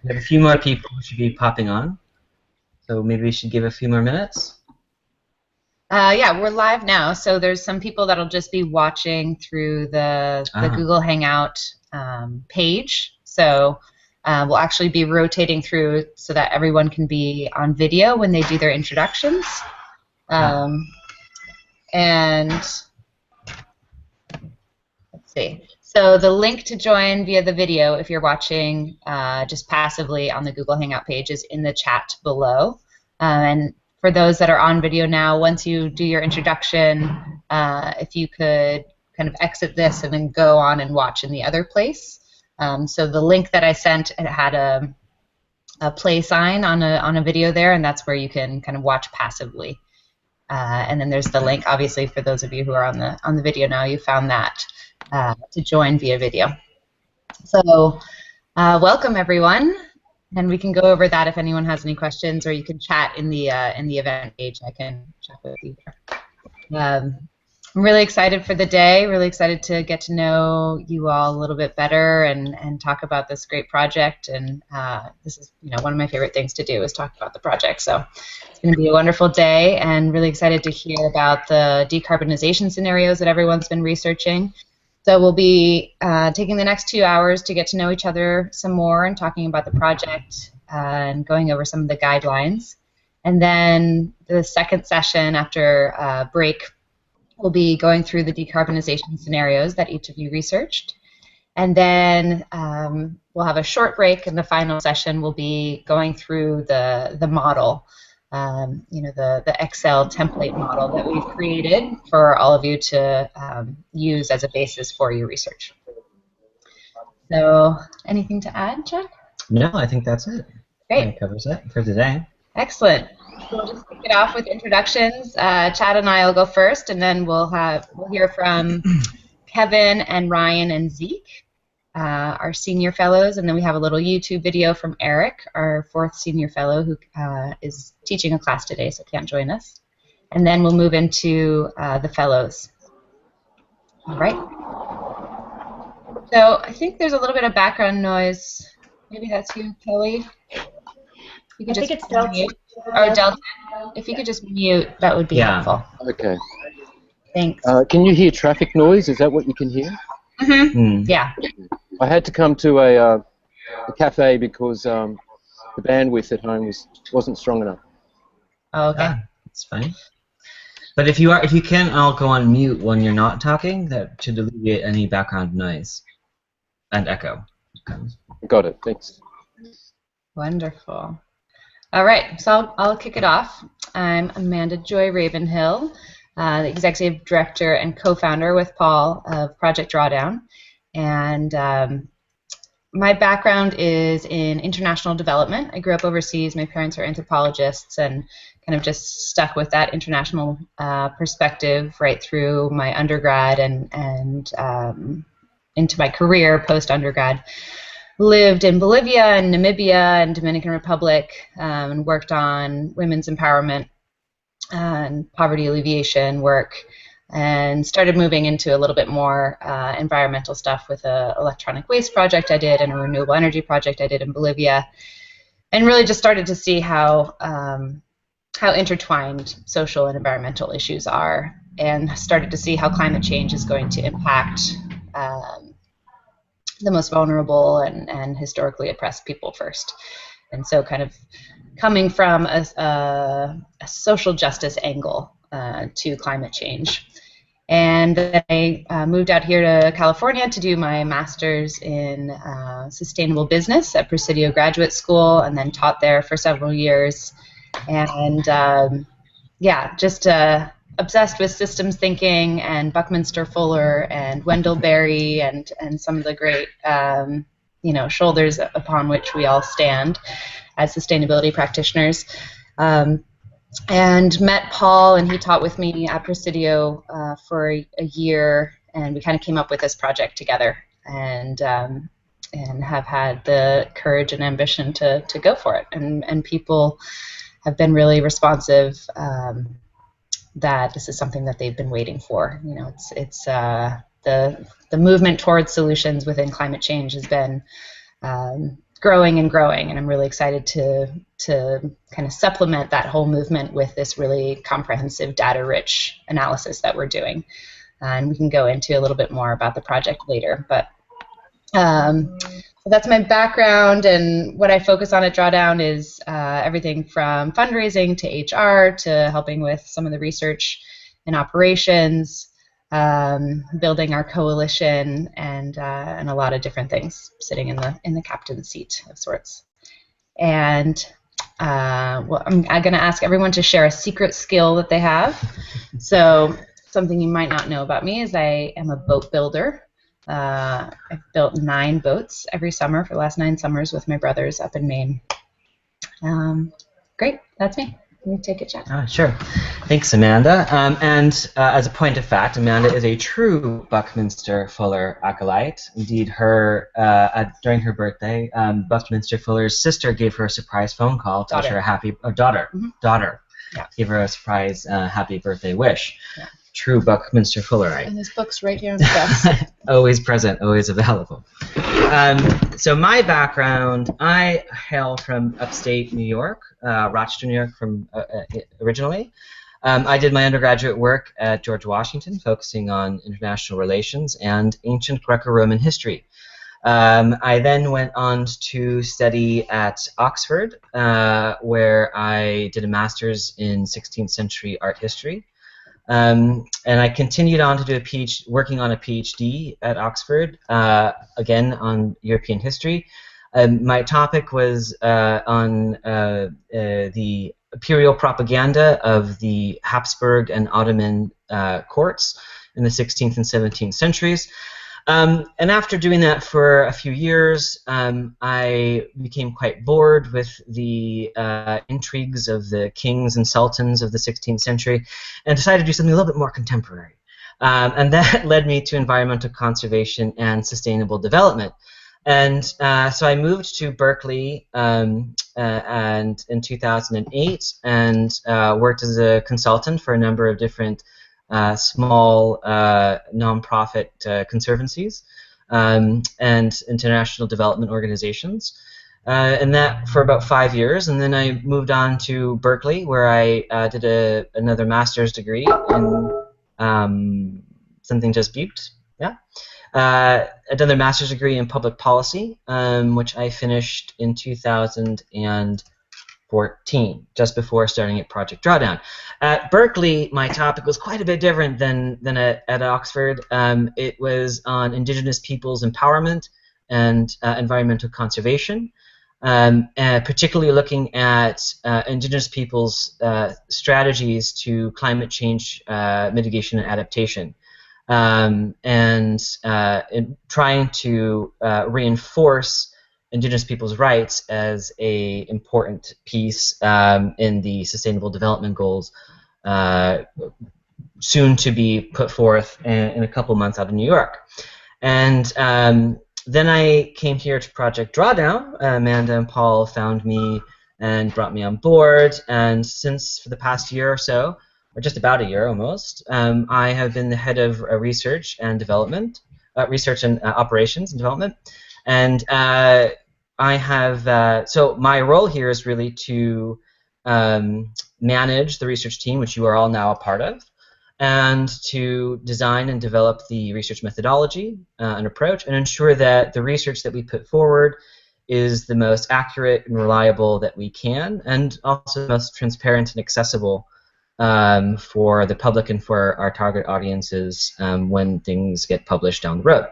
We have a few more people who should be popping on, so maybe we should give a few more minutes. Yeah, we're live now, so there's some people that'll just be watching through the Google Hangout page. So we'll actually be rotating through so that everyone can be on video when they do their introductions. And let's see. So the link to join via the video, if you're watching just passively on the Google Hangout page, is in the chat below. And for those that are on video now, once you do your introduction, if you could kind of exit this and then go on and watch in the other place. So the link that I sent, it had a play sign on a video there, and that's where you can kind of watch passively. And then there's the link, obviously, for those of you who are on the video now, you found that to join via video. So welcome, everyone. And we can go over that if anyone has any questions, or you can chat in the event page. I can chat with you there. I'm really excited for the day, really excited to get to know you all a little bit better and talk about this great project. And this is one of my favorite things to do is talk about the project. So it's going to be a wonderful day, and really excited to hear about the decarbonization scenarios that everyone's been researching. So we'll be taking the next 2 hours to get to know each other some more and talking about the project and going over some of the guidelines. And then the second session after break, we'll be going through the decarbonization scenarios that each of you researched. And then we'll have a short break, and the final session will be going through the model, the Excel template model that we've created for all of you to use as a basis for your research. So anything to add, Chuck? No, I think that's it. Great. That covers it for today. Excellent. We'll just kick it off with introductions. Chad and I will go first, and then we'll hear from Kevin and Ryan and Zeke, our senior fellows, and then we have a little YouTube video from Eric, our 4th senior fellow, who is teaching a class today, so can't join us. And then we'll move into the fellows. All right. So I think there's a little bit of background noise. Maybe that's you, Kelly. You could I think it's Delta. Mute. Or Delta. If you could just mute, that would be helpful. Okay. Thanks. Can you hear traffic noise? Is that what you can hear? Mm-hmm. Yeah. I had to come to a cafe because the bandwidth at home wasn't strong enough. Oh, okay. That's fine. But if you can, I'll go on mute when you're not talking. That should alleviate any background noise and echo. Got it. Thanks. Wonderful. All right, so I'll kick it off. I'm Amanda Joy Ravenhill, the Executive Director and Co-Founder with Paul of Project Drawdown. And my background is in international development. I grew up overseas. My parents are anthropologists, and kind of just stuck with that international perspective right through my undergrad and into my career post-undergrad. Lived in Bolivia and Namibia and Dominican Republic, and worked on women's empowerment and poverty alleviation work, and started moving into a little bit more environmental stuff with an electronic waste project I did and a renewable energy project I did in Bolivia, and really just started to see how intertwined social and environmental issues are, and started to see how climate change is going to impact the most vulnerable and historically oppressed people first. And so kind of coming from a social justice angle to climate change. And then I moved out here to California to do my master's in sustainable business at Presidio Graduate School, and then taught there for several years. And yeah, just obsessed with systems thinking and Buckminster Fuller and Wendell Berry and some of the great shoulders upon which we all stand as sustainability practitioners. And met Paul, and he taught with me at Presidio for a year, and we kind of came up with this project together, and have had the courage and ambition to go for it. And people have been really responsive. That this is something that they've been waiting for. It's the movement towards solutions within climate change has been growing and growing, and I'm really excited to kind of supplement that whole movement with this really comprehensive data-rich analysis that we're doing. And we can go into a little bit more about the project later. But so that's my background, and what I focus on at Drawdown is everything from fundraising to HR to helping with some of the research and operations, building our coalition, and a lot of different things, sitting in the captain's seat of sorts. And well, I'm going to ask everyone to share a secret skill that they have. So something you might not know about me is I am a boat builder. I've built 9 boats every summer for the last 9 summers with my brothers up in Maine. Great, that's me. You take it, Jack. Sure. Thanks, Amanda. And as a point of fact, Amanda is a true Buckminster Fuller acolyte. Indeed, during her birthday, Buckminster Fuller's sister gave her a surprise phone call to wish her a happy daughter. Yeah. Gave her a surprise happy birthday wish. Yeah. True Buckminster Fullerite. And this book's right here on the desk. Always present, always available. So my background, I hail from upstate New York, Rochester, New York, originally. I did my undergraduate work at George Washington, focusing on international relations and ancient Greco-Roman history. I then went on to study at Oxford, where I did a master's in 16th century art history. And I continued on to do working on a PhD at Oxford, again on European history. My topic was on the imperial propaganda of the Habsburg and Ottoman courts in the 16th and 17th centuries. And after doing that for a few years, I became quite bored with the intrigues of the kings and sultans of the 16th century and decided to do something a little bit more contemporary. And that led me to environmental conservation and sustainable development. And so I moved to Berkeley and in 2008 and worked as a consultant for a number of different small nonprofit conservancies and international development organizations, and that for about 5 years. And then I moved on to Berkeley, where I did another master's degree in something just beeped. Yeah, another master's degree in public policy, which I finished in 2014, just before starting at Project Drawdown. At Berkeley, my topic was quite a bit different than at Oxford. It was on Indigenous peoples' empowerment and environmental conservation, and particularly looking at Indigenous peoples' strategies to climate change mitigation and adaptation, and in trying to reinforce Indigenous people's rights as an important piece in the Sustainable Development Goals, soon to be put forth in a couple months out of New York. And then I came here to Project Drawdown. Amanda and Paul found me and brought me on board, and since for the past year or so, or just about a year almost, I have been the head of research and development, research and operations and development. And I have, so my role here is really to manage the research team, which you are all now a part of, and to design and develop the research methodology and approach, and ensure that the research that we put forward is the most accurate and reliable that we can, and also the most transparent and accessible for the public and for our target audiences when things get published down the road.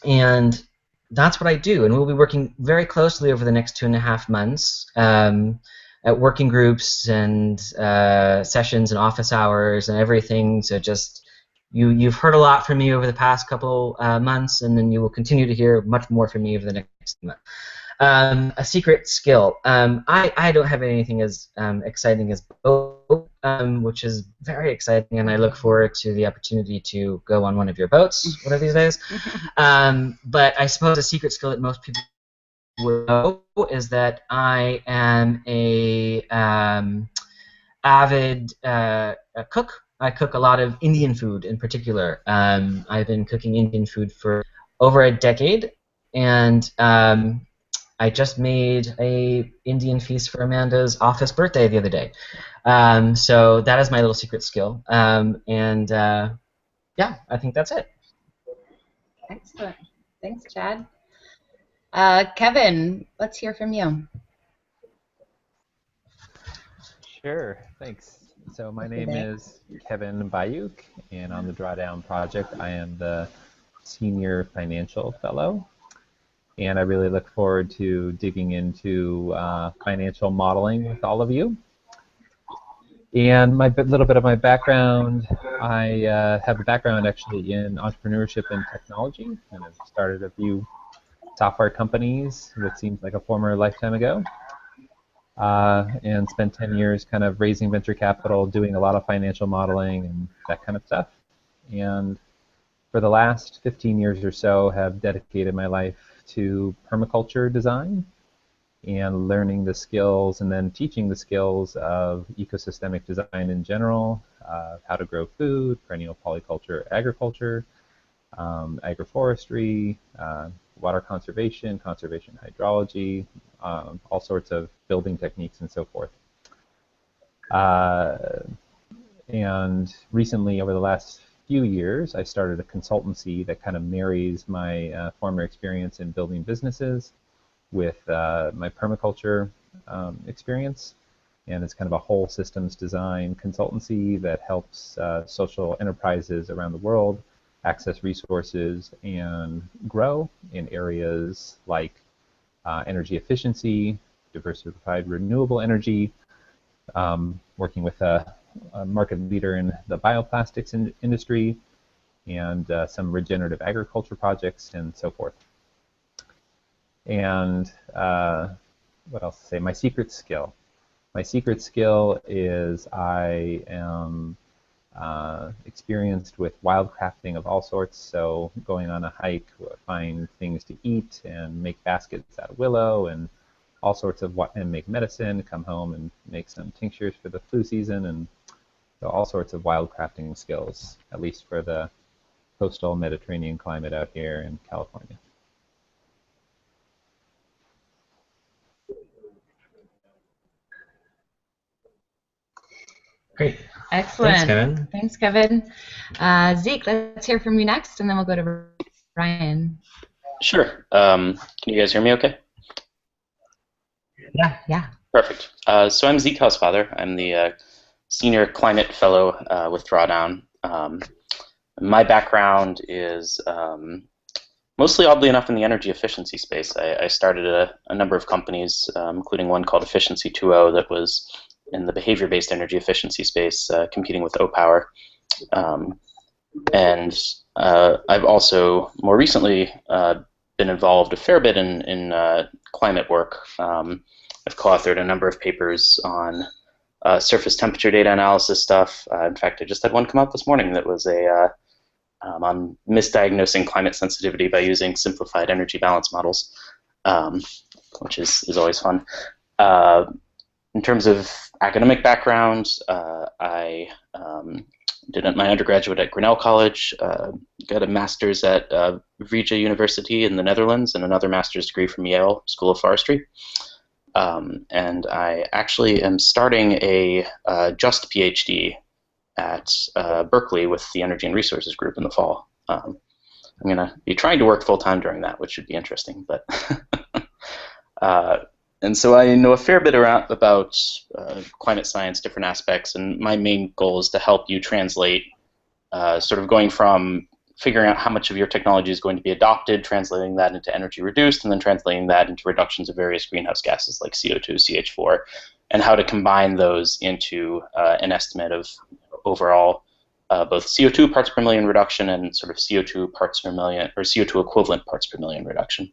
And that's what I do, and we'll be working very closely over the next 2.5 months at working groups and sessions and office hours and everything. So just you've heard a lot from me over the past couple months, and then you will continue to hear much more from me over the next month. A secret skill. I don't have anything as exciting as boat, which is very exciting, and I look forward to the opportunity to go on one of your boats one of these days. But I suppose a secret skill that most people would know is that I am a avid cook. I cook a lot of Indian food in particular. I've been cooking Indian food for over a decade. and I just made a Indian feast for Amanda's office birthday the other day. So that is my little secret skill. Yeah, I think that's it. Excellent. Thanks, Chad. Kevin, let's hear from you. Sure, thanks. So my name is Kevin BIOSEQ, and on the Drawdown project, I am the Senior Financial Fellow. And I really look forward to digging into financial modeling with all of you. And my little bit of my background, I have a background actually in entrepreneurship and technology, and I've started a few software companies, what seems like a former lifetime ago. And spent 10 years kind of raising venture capital, doing a lot of financial modeling and that kind of stuff. And for the last 15 years or so, have dedicated my life to permaculture design and learning the skills and then teaching the skills of ecosystemic design in general, how to grow food, perennial polyculture agriculture, agroforestry, water conservation, conservation hydrology, all sorts of building techniques and so forth. And recently, over the last few years, I started a consultancy that kind of marries my former experience in building businesses with my permaculture experience. And it's kind of a whole systems design consultancy that helps social enterprises around the world access resources and grow in areas like energy efficiency, diversified renewable energy, working with a market leader in the bioplastics industry, and some regenerative agriculture projects and so forth. And what else to say? My secret skill. My secret skill is I am experienced with wildcrafting of all sorts, so going on a hike, find things to eat and make baskets out of willow and all sorts of and make medicine, come home and make some tinctures for the flu season, and so all sorts of wildcrafting skills, at least for the coastal Mediterranean climate out here in California. Great. Excellent. Thanks, Kevin. Thanks, Kevin. Zeke, let's hear from you next, and then we'll go to Ryan. Sure. Can you guys hear me okay? Yeah. Perfect. So I'm Zeke Housefather. I'm the Senior Climate Fellow with Drawdown. My background is mostly, oddly enough, in the energy efficiency space. I started a number of companies, including one called Efficiency 2.0 that was in the behavior-based energy efficiency space, competing with O-Power. And I've also, more recently, been involved a fair bit in climate work. I've co-authored a number of papers on surface temperature data analysis stuff. In fact, I just had one come out this morning that was on misdiagnosing climate sensitivity by using simplified energy balance models, which is always fun. In terms of academic background, I did my undergraduate at Grinnell College, got a master's at Vrije University in the Netherlands, and another master's degree from Yale School of Forestry. And I actually am starting a just PhD at Berkeley with the Energy and Resources Group in the fall. I'm going to be trying to work full-time during that, which should be interesting. But and so I know a fair bit about climate science, different aspects, and my main goal is to help you translate, sort of going from figuring out how much of your technology is going to be adopted, translating that into energy reduced, and then translating that into reductions of various greenhouse gases like CO2, CH4, and how to combine those into an estimate of overall both CO2 parts per million reduction and sort of CO2 parts per million, or CO2 equivalent parts per million reduction,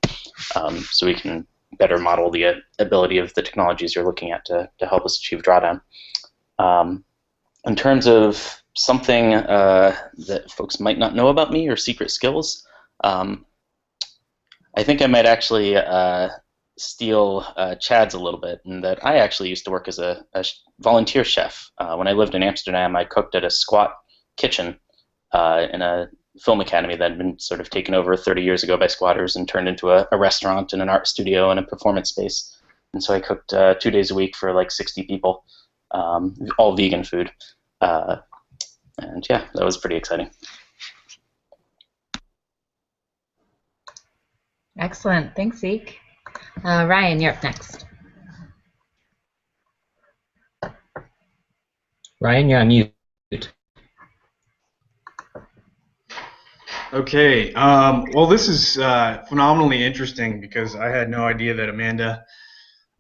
so we can better model the ability of the technologies you're looking at to help us achieve drawdown. In terms of something that folks might not know about me or secret skills, I think I might actually steal Chad's a little bit, in that I actually used to work as a volunteer chef. When I lived in Amsterdam, I cooked at a squat kitchen in a film academy that had been sort of taken over 30 years ago by squatters and turned into a restaurant and an art studio and a performance space. And so I cooked 2 days a week for like 60 people, all vegan food. And yeah, that was pretty exciting. Excellent. Thanks, Zeke. Ryan, you're up next. Ryan, you're on mute. Okay. Well, this is phenomenally interesting because I had no idea that Amanda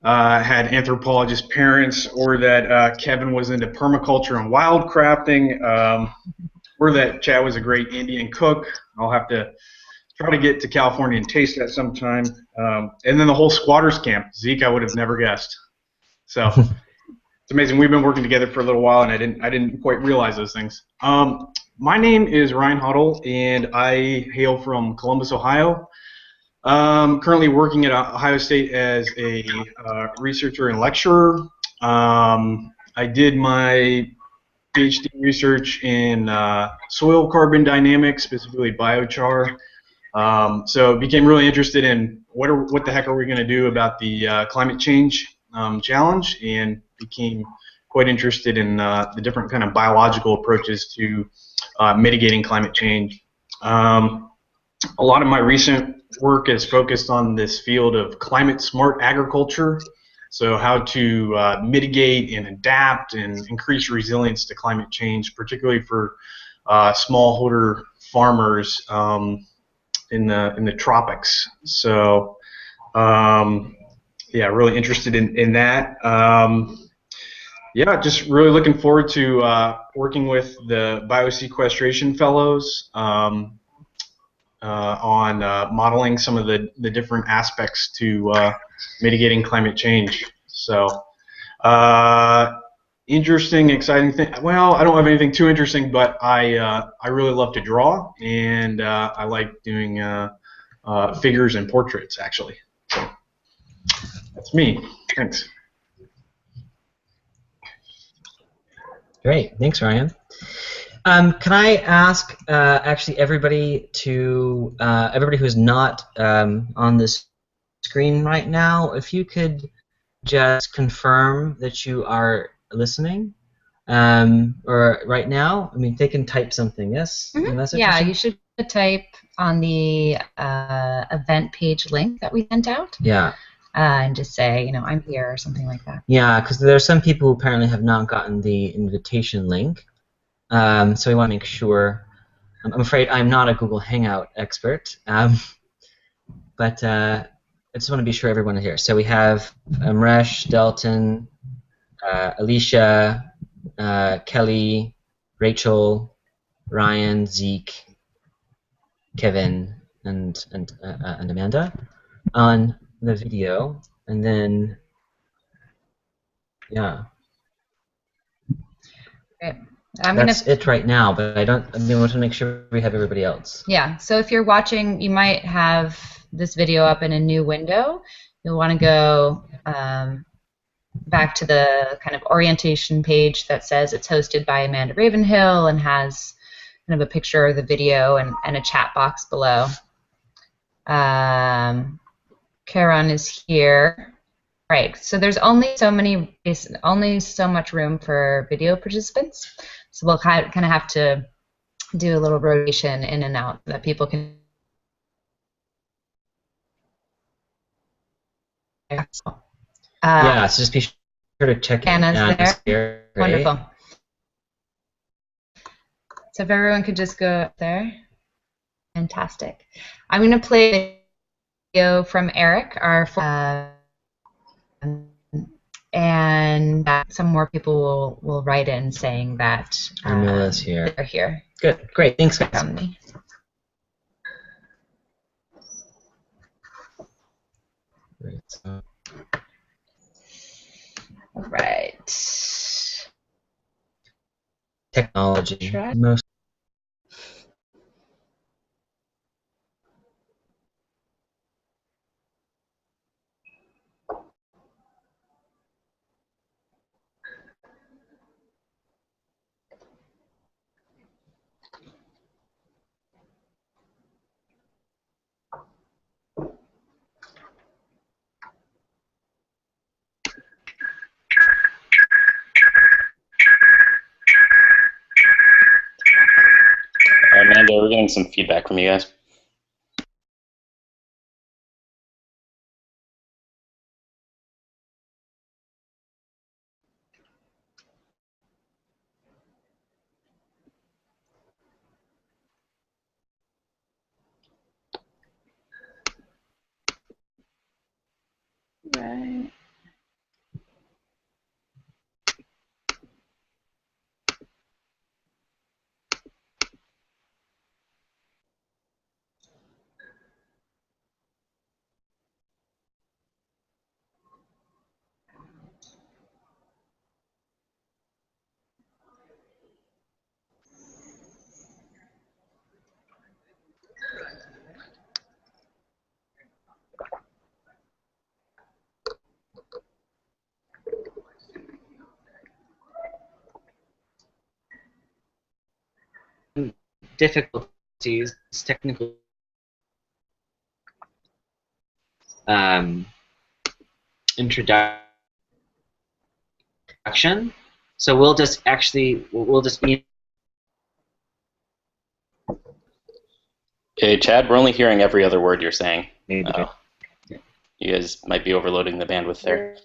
had anthropologist parents, or that Kevin was into permaculture and wildcrafting, or that Chad was a great Indian cook. I'll have to try to get to California and taste that sometime. And then the whole squatters camp. Zeke, I would have never guessed. So it's amazing. We've been working together for a little while, and I didn't quite realize those things. My name is Ryan Huddle, and I hail from Columbus, Ohio. Currently working at Ohio State as a researcher and lecturer. I did my PhD research in soil carbon dynamics, specifically biochar. So became really interested in what the heck are we going to do about the climate change challenge, and became quite interested in the different kind of biological approaches to mitigating climate change. A lot of my recent work is focused on this field of climate-smart agriculture, so how to mitigate and adapt and increase resilience to climate change, particularly for smallholder farmers in the tropics. So, yeah, really interested in that. Yeah, just really looking forward to working with the biosequestration fellows on modeling some of the different aspects to mitigating climate change. So, interesting, exciting thing. Well, I don't have anything too interesting, but I really love to draw, and I like doing figures and portraits, actually. So that's me. Thanks. Great, thanks, Ryan. Can I ask actually everybody who's not on this screen right now, if you could just confirm that you are listening, or right now? I mean, they can type something. Yes. Mm-hmm. Yeah, you should type on the event page link that we sent out. Yeah. And just say, I'm here or something like that. Yeah, because there are some people who apparently have not gotten the invitation link. So we want to make sure. I'm afraid I'm not a Google Hangout expert, but I just want to be sure everyone is here. So we have Amresh, Dalton, Alicia, Kelly, Rachel, Ryan, Zeke, Kevin, and Amanda on the video, and then yeah. Great. That's it right now, but I want to make sure we have everybody else. Yeah, so if you're watching, you might have this video up in a new window. You'll want to go back to the kind of orientation page that says it's hosted by Amanda Ravenhill and has kind of a picture of the video and a chat box below. Karen is here. Right, so there's only so much room for video participants. So we'll kind of have to do a little rotation in and out so that people can. Yeah, so just be sure to check in. Anna's there. Wonderful. So if everyone could just go up there. Fantastic. I'm going to play a video from Eric, our and some more people will write in saying that Emila's here. They're here. Good, great, thanks guys. Great. All right. Technology. Most. getting some feedback from you guys. Right. Difficulties, technical introduction. So we'll just be. Hey, Chad, we're only hearing every other word you're saying. Maybe. You guys might be overloading the bandwidth there.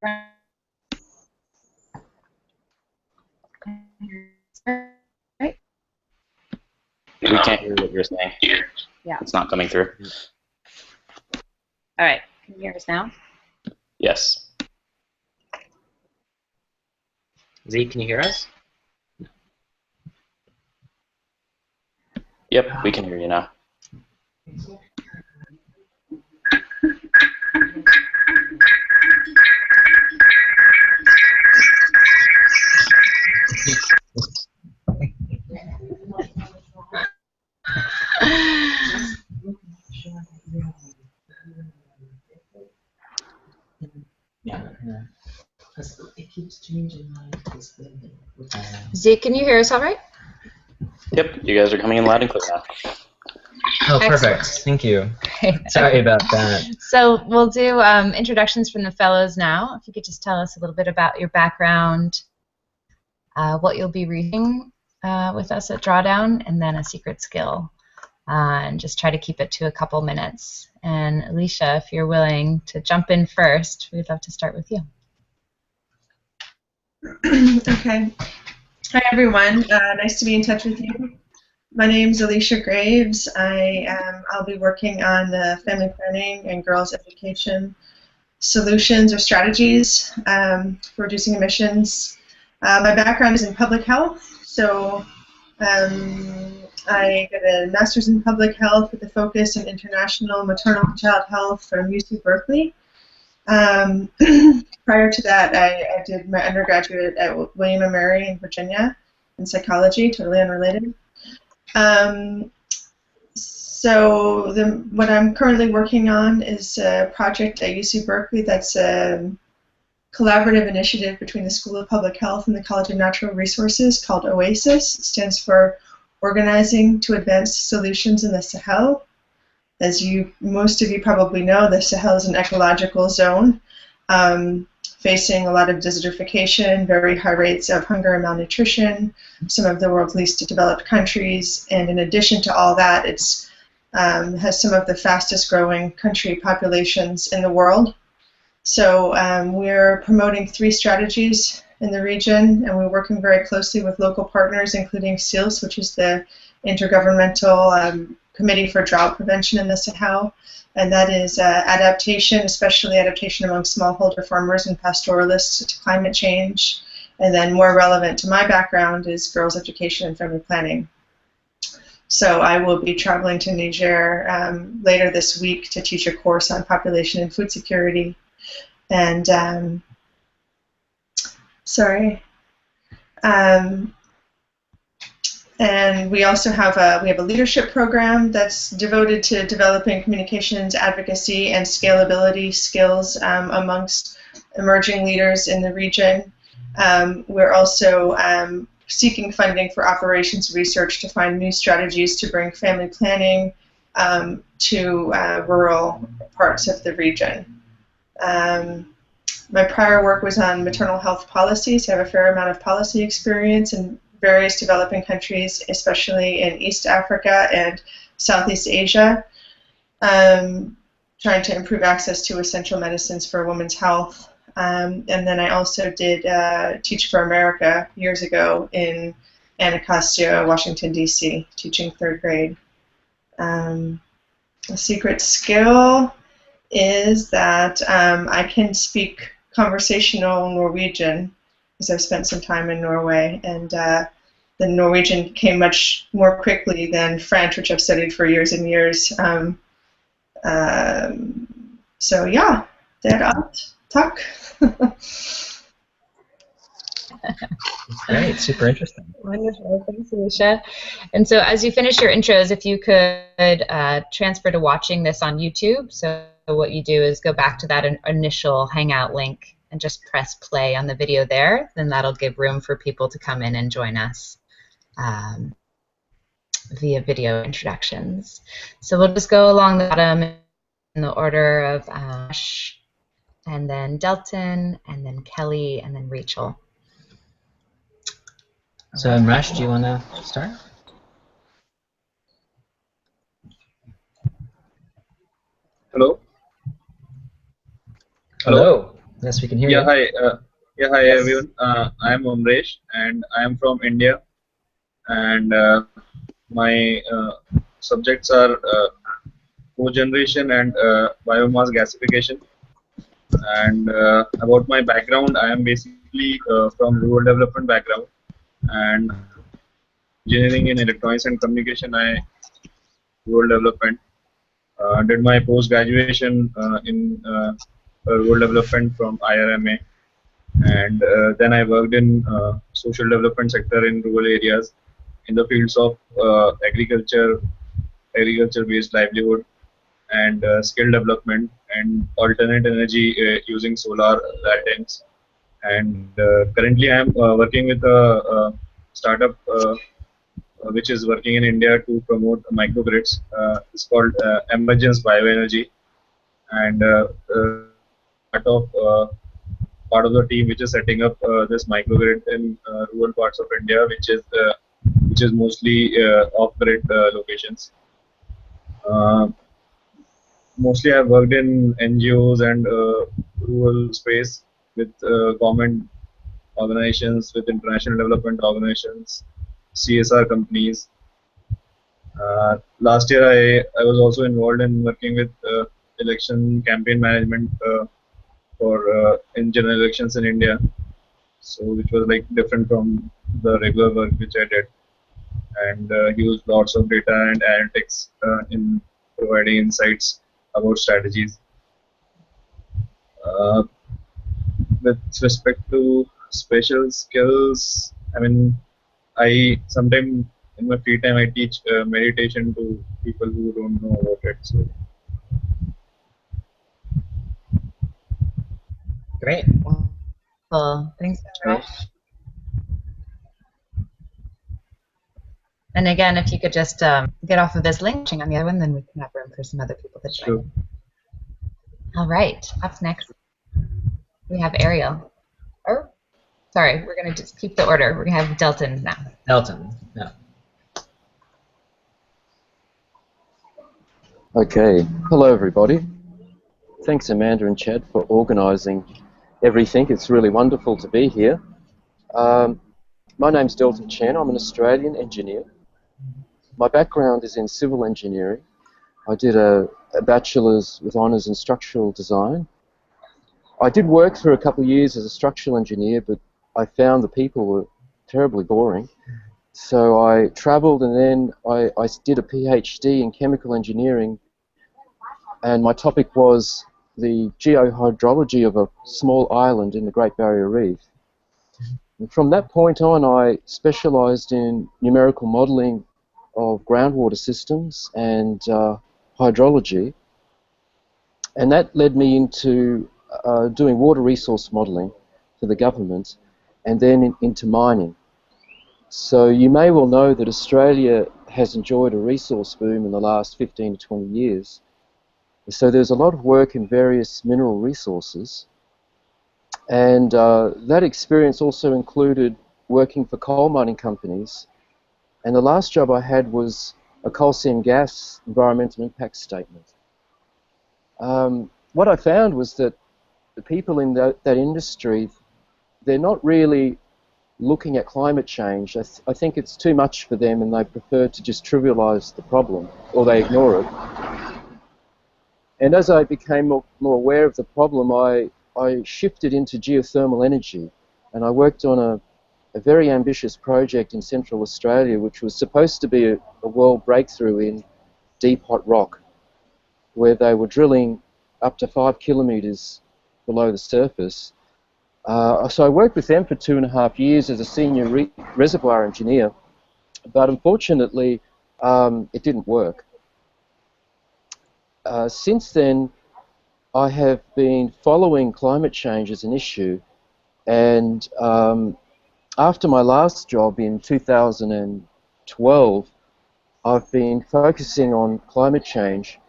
Right. We can't hear what you're saying. Yeah. It's not coming through. All right. Can you hear us now? Yes. Zeke, can you hear us? Yep, we can hear you now. It keeps changing. Zeke, can you hear us all right? Yep, you guys are coming in loud and clear now. Oh, perfect. Excellent. Thank you. Great. Sorry about that. So we'll do introductions from the fellows now. If you could just tell us a little bit about your background, what you'll be reading with us at Drawdown, and then a secret skill. And just try to keep it to a couple minutes. And Alicia, if you're willing to jump in first, we'd love to start with you. Okay. Hi, everyone. Nice to be in touch with you. My name is Alicia Graves. I'll be working on the family planning and girls' education solutions or strategies for reducing emissions. My background is in public health, so I got a master's in public health with a focus on international maternal and child health from UC Berkeley. Prior to that, I did my undergraduate at William & Mary in Virginia in psychology, totally unrelated. So what I'm currently working on is a project at UC Berkeley that's a collaborative initiative between the School of Public Health and the College of Natural Resources called OASIS. It stands for Organizing to Advance Solutions in the Sahel. As most of you probably know, the Sahel is an ecological zone facing a lot of desertification, very high rates of hunger and malnutrition, some of the world's least developed countries, and in addition to all that, it has some of the fastest growing country populations in the world. So we're promoting 3 strategies in the region, and we're working very closely with local partners, including SILS, which is the Intergovernmental Committee for Drought Prevention in the Sahel, and that is adaptation, especially adaptation among smallholder farmers and pastoralists to climate change, and then more relevant to my background is girls' education and family planning. So I will be traveling to Niger later this week to teach a course on population and food security, and and we also have a leadership program that's devoted to developing communications, advocacy, and scalability skills amongst emerging leaders in the region. We're also seeking funding for operations research to find new strategies to bring family planning to rural parts of the region. My prior work was on maternal health policies. I have a fair amount of policy experience, and various developing countries, especially in East Africa and Southeast Asia, trying to improve access to essential medicines for women's health. And then I also did Teach for America years ago in Anacostia, Washington, D.C., teaching 3rd grade. A secret skill is that I can speak conversational Norwegian, because I've spent some time in Norway, and the Norwegian came much more quickly than French, which I've studied for years and years. So yeah, tack. Great, super interesting. Wonderful, thanks, Alicia. And so as you finish your intros, if you could transfer to watching this on YouTube. So what you do is go back to that initial Hangout link and just press play on the video there. Then that'll give room for people to come in and join us via video introductions. So we'll just go along the bottom in the order of Ash, and then Delton, and then Kelly, and then Rachel. So, Rash, do you want to start? Hello. Hello. Yes, we can hear you. Hi. Hi Yes. everyone. I am Omresh, and I am from India. And my subjects are cogeneration and biomass gasification. And about my background, I am basically from rural development background, and engineering in electronics and communication. I rural development. Did my post graduation in rural development from IRMA, and then I worked in social development sector in rural areas in the fields of agriculture-based livelihood, and skill development, and alternate energy using solar lanterns. And currently I am working with a startup which is working in India to promote microgrids. It's called Emergence Bioenergy, and part of the team which is setting up this microgrid in rural parts of India, which is mostly off-grid locations. Mostly I've worked in NGOs and rural space with government organizations, with international development organizations, CSR companies. Last year I was also involved in working with election campaign management for in general elections in India, so which was like different from the regular work which I did, and used lots of data and analytics in providing insights about strategies. With respect to special skills, I mean, I sometimes in my free time I teach meditation to people who don't know about it. So. Great. Well, thanks, Josh. And again, if you could just get off of this link on the other one, then we can have room for some other people to join. Sure. All right. Up next, we have Ariel. Oh, sorry. We're going to just keep the order. We're going to have Delton now. Delton, yeah. Okay. Hello, everybody. Thanks, Amanda and Chad, for organising everything. It's really wonderful to be here. My name's Delton Chen. I'm an Australian engineer. My background is in civil engineering. I did a bachelor's with honours in structural design. I did work for a couple of years as a structural engineer, but I found the people were terribly boring. So I travelled, and then I did a PhD in chemical engineering, and my topic was the geohydrology of a small island in the Great Barrier Reef. And from that point on, I specialised in numerical modelling of groundwater systems and hydrology, and that led me into doing water resource modelling for the government, and then into mining. So you may well know that Australia has enjoyed a resource boom in the last 15 to 20 years. So there's a lot of work in various mineral resources, and that experience also included working for coal mining companies, and the last job I had was a coal seam gas environmental impact statement. What I found was that the people in that industry, they're not really looking at climate change. I think it's too much for them, and they prefer to just trivialize the problem, or they ignore it. And as I became more aware of the problem, I shifted into geothermal energy, and I worked on a very ambitious project in Central Australia, which was supposed to be a world breakthrough in deep hot rock, where they were drilling up to 5 kilometres below the surface. So I worked with them for 2.5 years as a senior reservoir engineer, but unfortunately it didn't work. Since then, I have been following climate change as an issue, and after my last job in 2012, I've been focusing on climate change,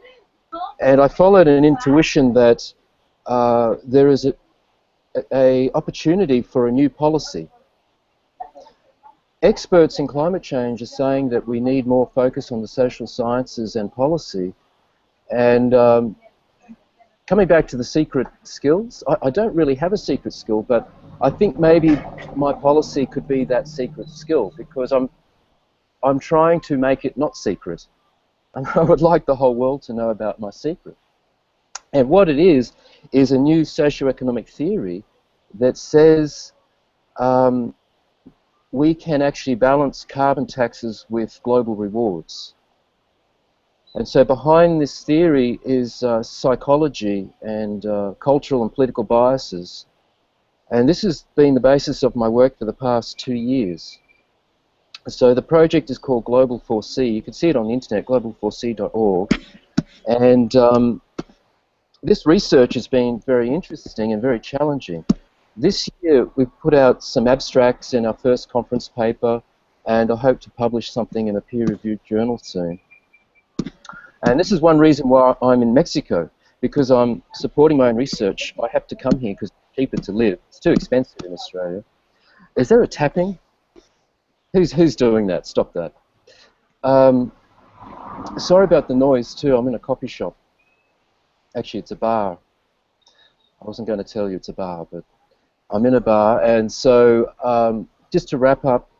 and I followed an intuition that there is a opportunity for a new policy. Experts in climate change are saying that we need more focus on the social sciences and policy. And coming back to the secret skills, I don't really have a secret skill, but I think maybe my policy could be that secret skill, because I'm trying to make it not secret. And I would like the whole world to know about my secret. And what it is a new socioeconomic theory that says we can actually balance carbon taxes with global rewards. And so behind this theory is psychology and cultural and political biases. And this has been the basis of my work for the past 2 years. So the project is called Global 4C. You can see it on the internet, global4c.org. And this research has been very interesting and very challenging. This year we've put out some abstracts in our first conference paper, and I hope to publish something in a peer-reviewed journal soon. And this is one reason why I'm in Mexico, because I'm supporting my own research. I have to come here because it's cheaper to live. It's too expensive in Australia. Is there a tapping? Who's doing that? Stop that. Sorry about the noise too. I'm in a coffee shop. Actually, it's a bar. I wasn't going to tell you it's a bar, but I'm in a bar. And so just to wrap up,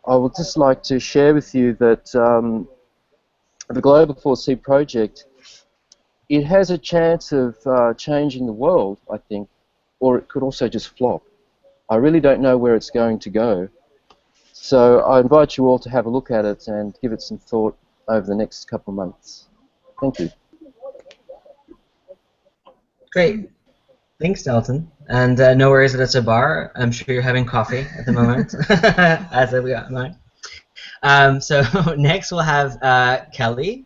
I would just like to share with you that the Global 4C project, it has a chance of changing the world, I think, or it could also just flop. I really don't know where it's going to go. So I invite you all to have a look at it and give it some thought over the next couple of months. Thank you. Great. Thanks, Dalton. And no worries that it's a bar. I'm sure you're having coffee at the moment, as we got mine. So next we'll have Kelly.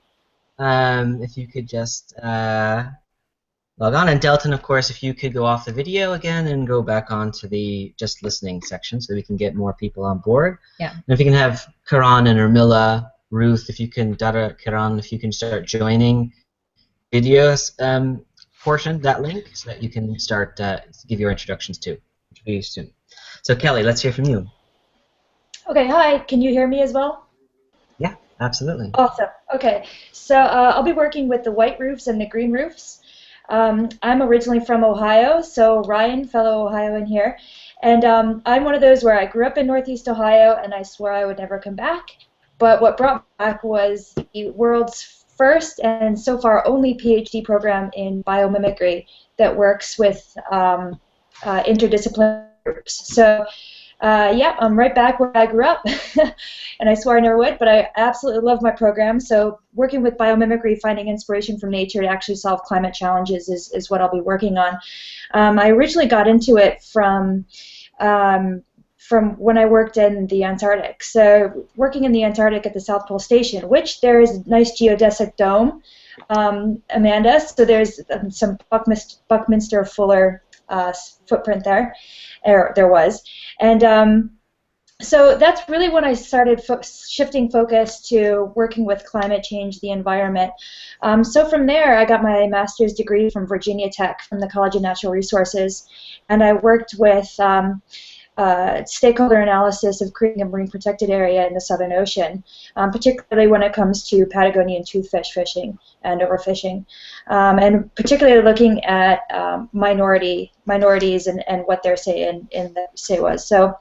If you could just log on. And Dalton, of course, if you could go off the video again and go back onto the just listening section so we can get more people on board. Yeah. And if you can have Karan and Urmila, Ruth, if you can, Dara, Karan, if you can start joining videos portion, that link, so that you can start give your introductions too, which will be soon. So Kelly, let's hear from you. Okay, hi. Can you hear me as well? Yeah, absolutely. Awesome. Okay, so I'll be working with the white roofs and the green roofs. I'm originally from Ohio, so Ryan, fellow Ohioan here, and I'm one of those where I grew up in Northeast Ohio, and I swore I would never come back. But what brought me back was the world's first and so far only PhD program in biomimicry that works with interdisciplinary groups. So yeah, I'm right back where I grew up, and I swore I never would, but I absolutely love my program. So working with biomimicry, finding inspiration from nature to actually solve climate challenges is what I'll be working on. I originally got into it from when I worked in the Antarctic. So working in the Antarctic at the South Pole Station, which there is a nice geodesic dome, Amanda, so there's some Buckminster Fuller footprint there, or there was. And so that's really when I started shifting focus to working with climate change, the environment. So from there, I got my master's degree from Virginia Tech, from the College of Natural Resources, and I worked with stakeholder analysis of creating a marine protected area in the Southern Ocean, particularly when it comes to Patagonian toothfish fishing and overfishing, and particularly looking at minorities and what their say in the say was. So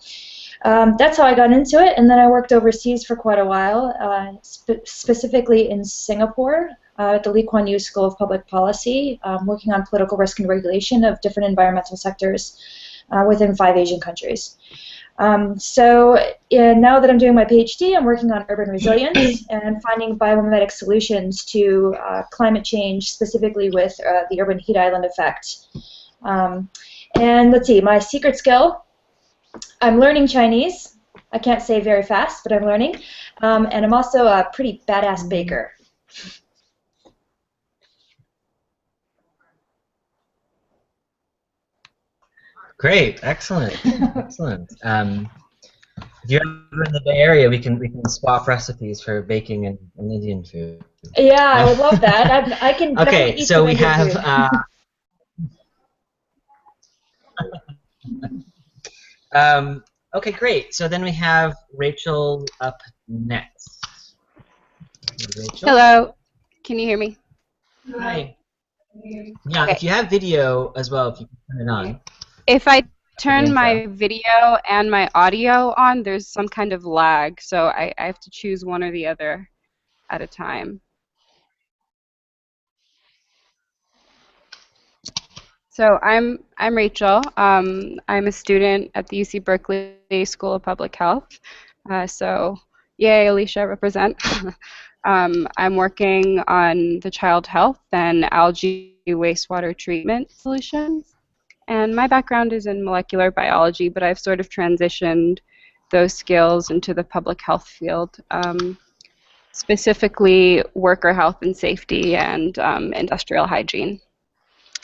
that's how I got into it, and then I worked overseas for quite a while, specifically in Singapore at the Lee Kuan Yew School of Public Policy, working on political risk and regulation of different environmental sectors within 5 Asian countries. So now that I'm doing my PhD, I'm working on urban resilience and finding biomimetic solutions to climate change, specifically with the urban heat island effect. And let's see, my secret skill, I'm learning Chinese. I can't say very fast, but I'm learning. And I'm also a pretty badass baker. Great, excellent, excellent. If you're ever in the Bay Area, we can swap recipes for baking and Indian food. Yeah, I would love that. I can. Okay, eat so we Indian have. Okay, great. So then we have Rachel up next. Rachel? Hello. Can you hear me? Hi. Yeah, Okay. if you have video as well, if you can turn it on. If I turn my video and my audio on, there's some kind of lag, so I have to choose one or the other at a time. So I'm Rachel. I'm a student at the UC Berkeley School of Public Health. So yay, Alicia, represent. I'm working on the child health and algae wastewater treatment solutions. And my background is in molecular biology, but I've sort of transitioned those skills into the public health field, specifically worker health and safety and industrial hygiene.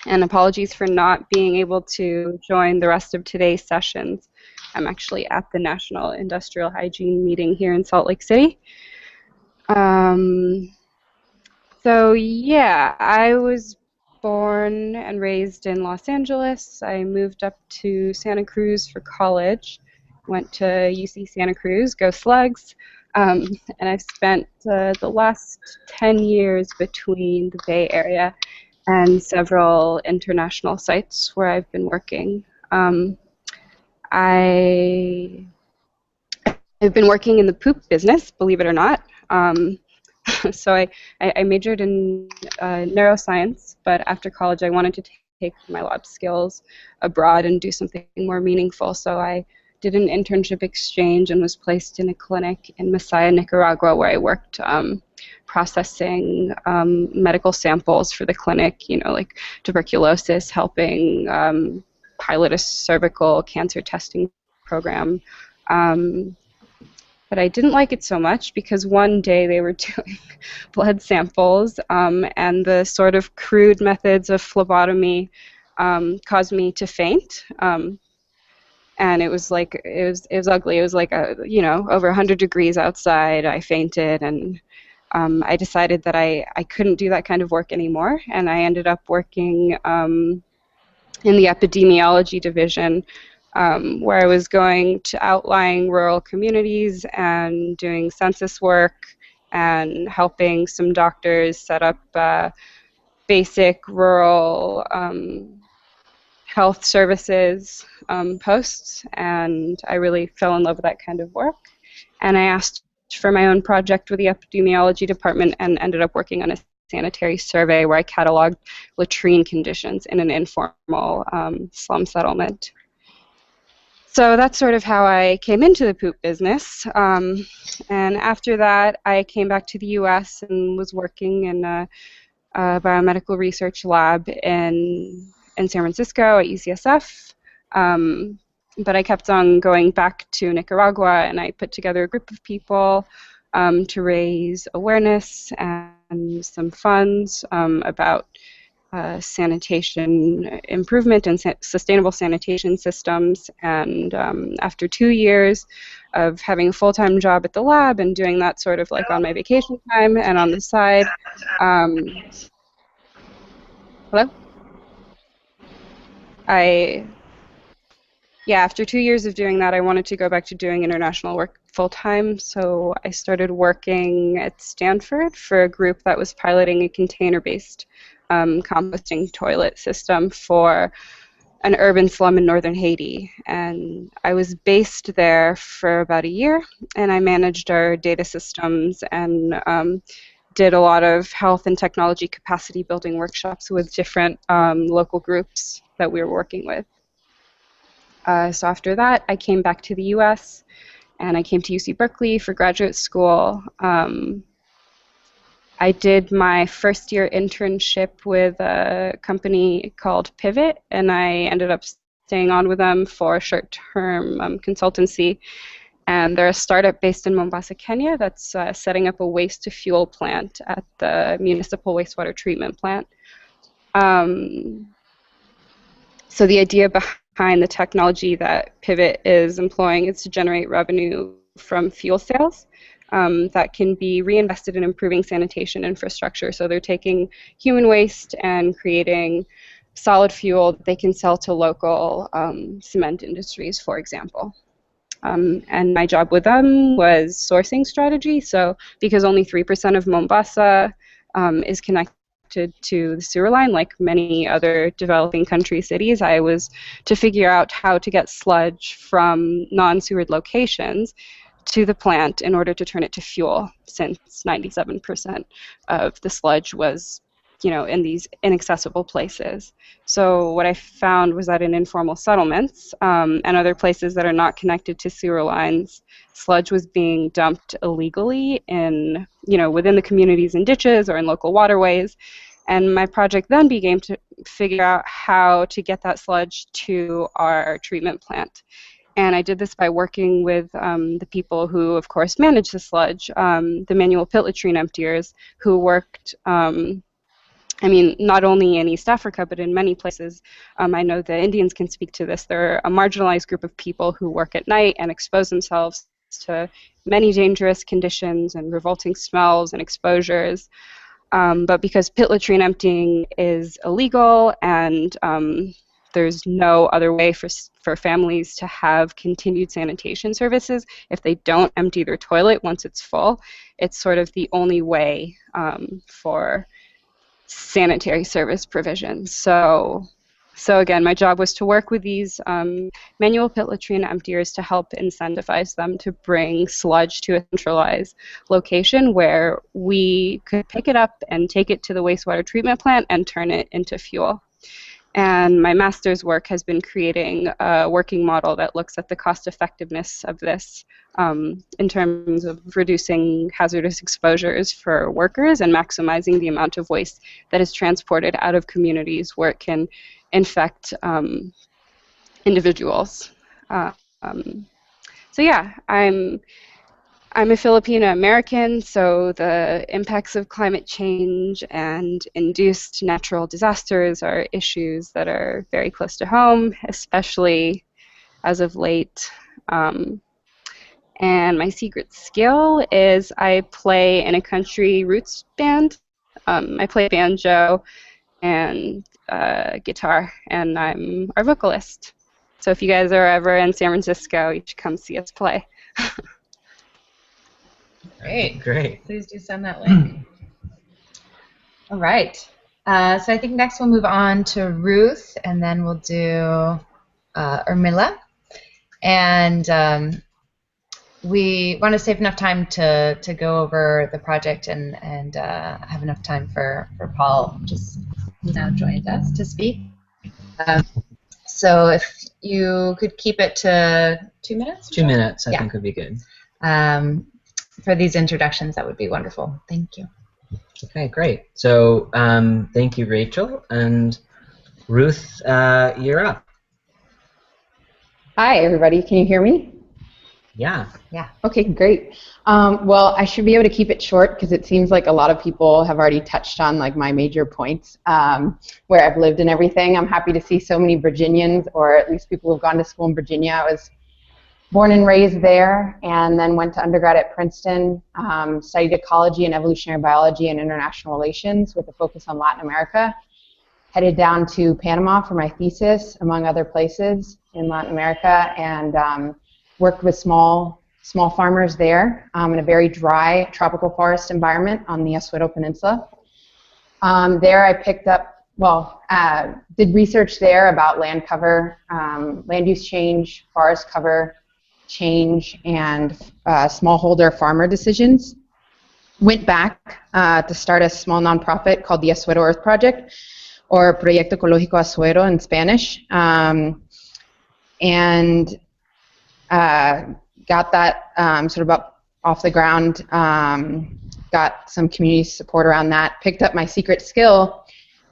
And apologies for not being able to join the rest of today's sessions. I'm actually at the National Industrial Hygiene meeting here in Salt Lake City. So yeah, I was born and raised in Los Angeles. I moved up to Santa Cruz for college, went to UC Santa Cruz, go Slugs, and I've spent the last 10 years between the Bay Area and several international sites where I've been working. I've been working in the poop business, believe it or not. So I majored in neuroscience, but after college I wanted to take my lab skills abroad and do something more meaningful. So I did an internship exchange and was placed in a clinic in Masaya, Nicaragua, where I worked processing medical samples for the clinic, you know, like tuberculosis, helping pilot a cervical cancer testing program. But I didn't like it so much because one day they were doing blood samples and the sort of crude methods of phlebotomy caused me to faint. And it was like, it was ugly. It was like, you know, over 100 degrees outside. I fainted, and I decided that I couldn't do that kind of work anymore. And I ended up working in the epidemiology division, where I was going to outlying rural communities and doing census work and helping some doctors set up basic rural health services posts, and I really fell in love with that kind of work. And I asked for my own project with the epidemiology department and ended up working on a sanitary survey where I cataloged latrine conditions in an informal slum settlement. So that's sort of how I came into the poop business. And after that, I came back to the U.S. and was working in a biomedical research lab in San Francisco at UCSF. But I kept on going back to Nicaragua, and I put together a group of people to raise awareness and some funds about sanitation improvement and sustainable sanitation systems. And after 2 years of having a full-time job at the lab and doing that sort of like on my vacation time and on the side, hello? yeah, after 2 years of doing that, I wanted to go back to doing international work full-time, so I started working at Stanford for a group that was piloting a container-based composting toilet system for an urban slum in northern Haiti. And I was based there for about a year, and I managed our data systems and did a lot of health and technology capacity building workshops with different local groups that we were working with. So after that, I came back to the US, and I came to UC Berkeley for graduate school. I did my first year internship with a company called Pivot, and I ended up staying on with them for a short-term consultancy. And they're a startup based in Mombasa, Kenya, that's setting up a waste-to-fuel plant at the municipal wastewater treatment plant. So the idea behind the technology that Pivot is employing is to generate revenue from fuel sales that can be reinvested in improving sanitation infrastructure. So they're taking human waste and creating solid fuel that they can sell to local cement industries, for example. And my job with them was sourcing strategy. So because only 3% of Mombasa is connected to the sewer line, like many other developing country cities, I was to figure out how to get sludge from non-sewered locations to the plant in order to turn it to fuel, since 97% of the sludge was, you know, in these inaccessible places. So what I found was that in informal settlements and other places that are not connected to sewer lines, sludge was being dumped illegally in, you know, within the communities in ditches or in local waterways. And my project then began to figure out how to get that sludge to our treatment plant. And I did this by working with the people who, of course, manage the sludge, the manual pit latrine emptiers, who worked, I mean, not only in East Africa, but in many places. I know the Indians can speak to this. They're a marginalized group of people who work at night and expose themselves to many dangerous conditions and revolting smells and exposures. But because pit latrine emptying is illegal and there's no other way for families to have continued sanitation services if they don't empty their toilet once it's full, it's sort of the only way for sanitary service provision. So again, my job was to work with these manual pit latrine emptiers to help incentivize them to bring sludge to a centralized location where we could pick it up and take it to the wastewater treatment plant and turn it into fuel. And my master's work has been creating a working model that looks at the cost effectiveness of this in terms of reducing hazardous exposures for workers and maximizing the amount of waste that is transported out of communities where it can infect individuals. So yeah, I'm a Filipino American, so the impacts of climate change and induced natural disasters are issues that are very close to home, especially as of late. And my secret skill is I play in a country roots band. I play banjo and guitar, and I'm our vocalist. So if you guys are ever in San Francisco, you should come see us play. Great. Please do send that link. All right. So I think next we'll move on to Ruth, and then we'll do Urmila. And we want to save enough time to go over the project and have enough time for Paul, just who now joined us, to speak. So if you could keep it to 2 minutes? 2 minutes, I think would be good. For these introductions, that would be wonderful. Thank you. Okay, great. So thank you, Rachel. And Ruth, you're up. Hi, everybody. Can you hear me? Yeah. Yeah. Okay, great. Well, I should be able to keep it short because it seems like a lot of people have already touched on like my major points where I've lived and everything. I'm happy to see so many Virginians, or at least people who've gone to school in Virginia. I was born and raised there, and then went to undergrad at Princeton, studied ecology and evolutionary biology and international relations with a focus on Latin America. headed down to Panama for my thesis, among other places in Latin America, and worked with small farmers there in a very dry tropical forest environment on the Azuero Peninsula. There I picked up, did research there about land cover, land use change, forest cover change, and smallholder farmer decisions. Went back to start a small nonprofit called the Azuero Earth Project, or Proyecto Ecológico Azuero in Spanish, and got that sort of up off the ground, got some community support around that, picked up my secret skill,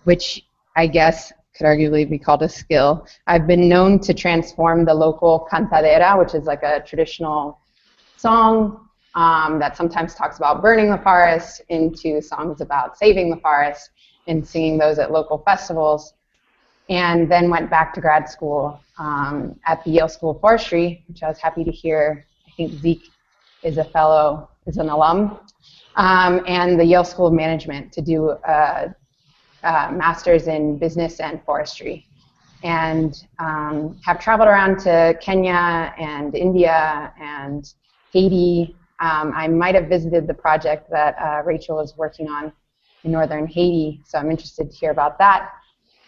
which I guess could arguably be called a skill. I've been known to transform the local cantadera, which is like a traditional song that sometimes talks about burning the forest, into songs about saving the forest, and singing those at local festivals. And then went back to grad school at the Yale School of Forestry, which I was happy to hear. I think Zeke is a fellow, is an alum, and the Yale School of Management to do a master's in business and forestry. And have traveled around to Kenya and India and Haiti. I might have visited the project that Rachel is working on in northern Haiti, so I'm interested to hear about that.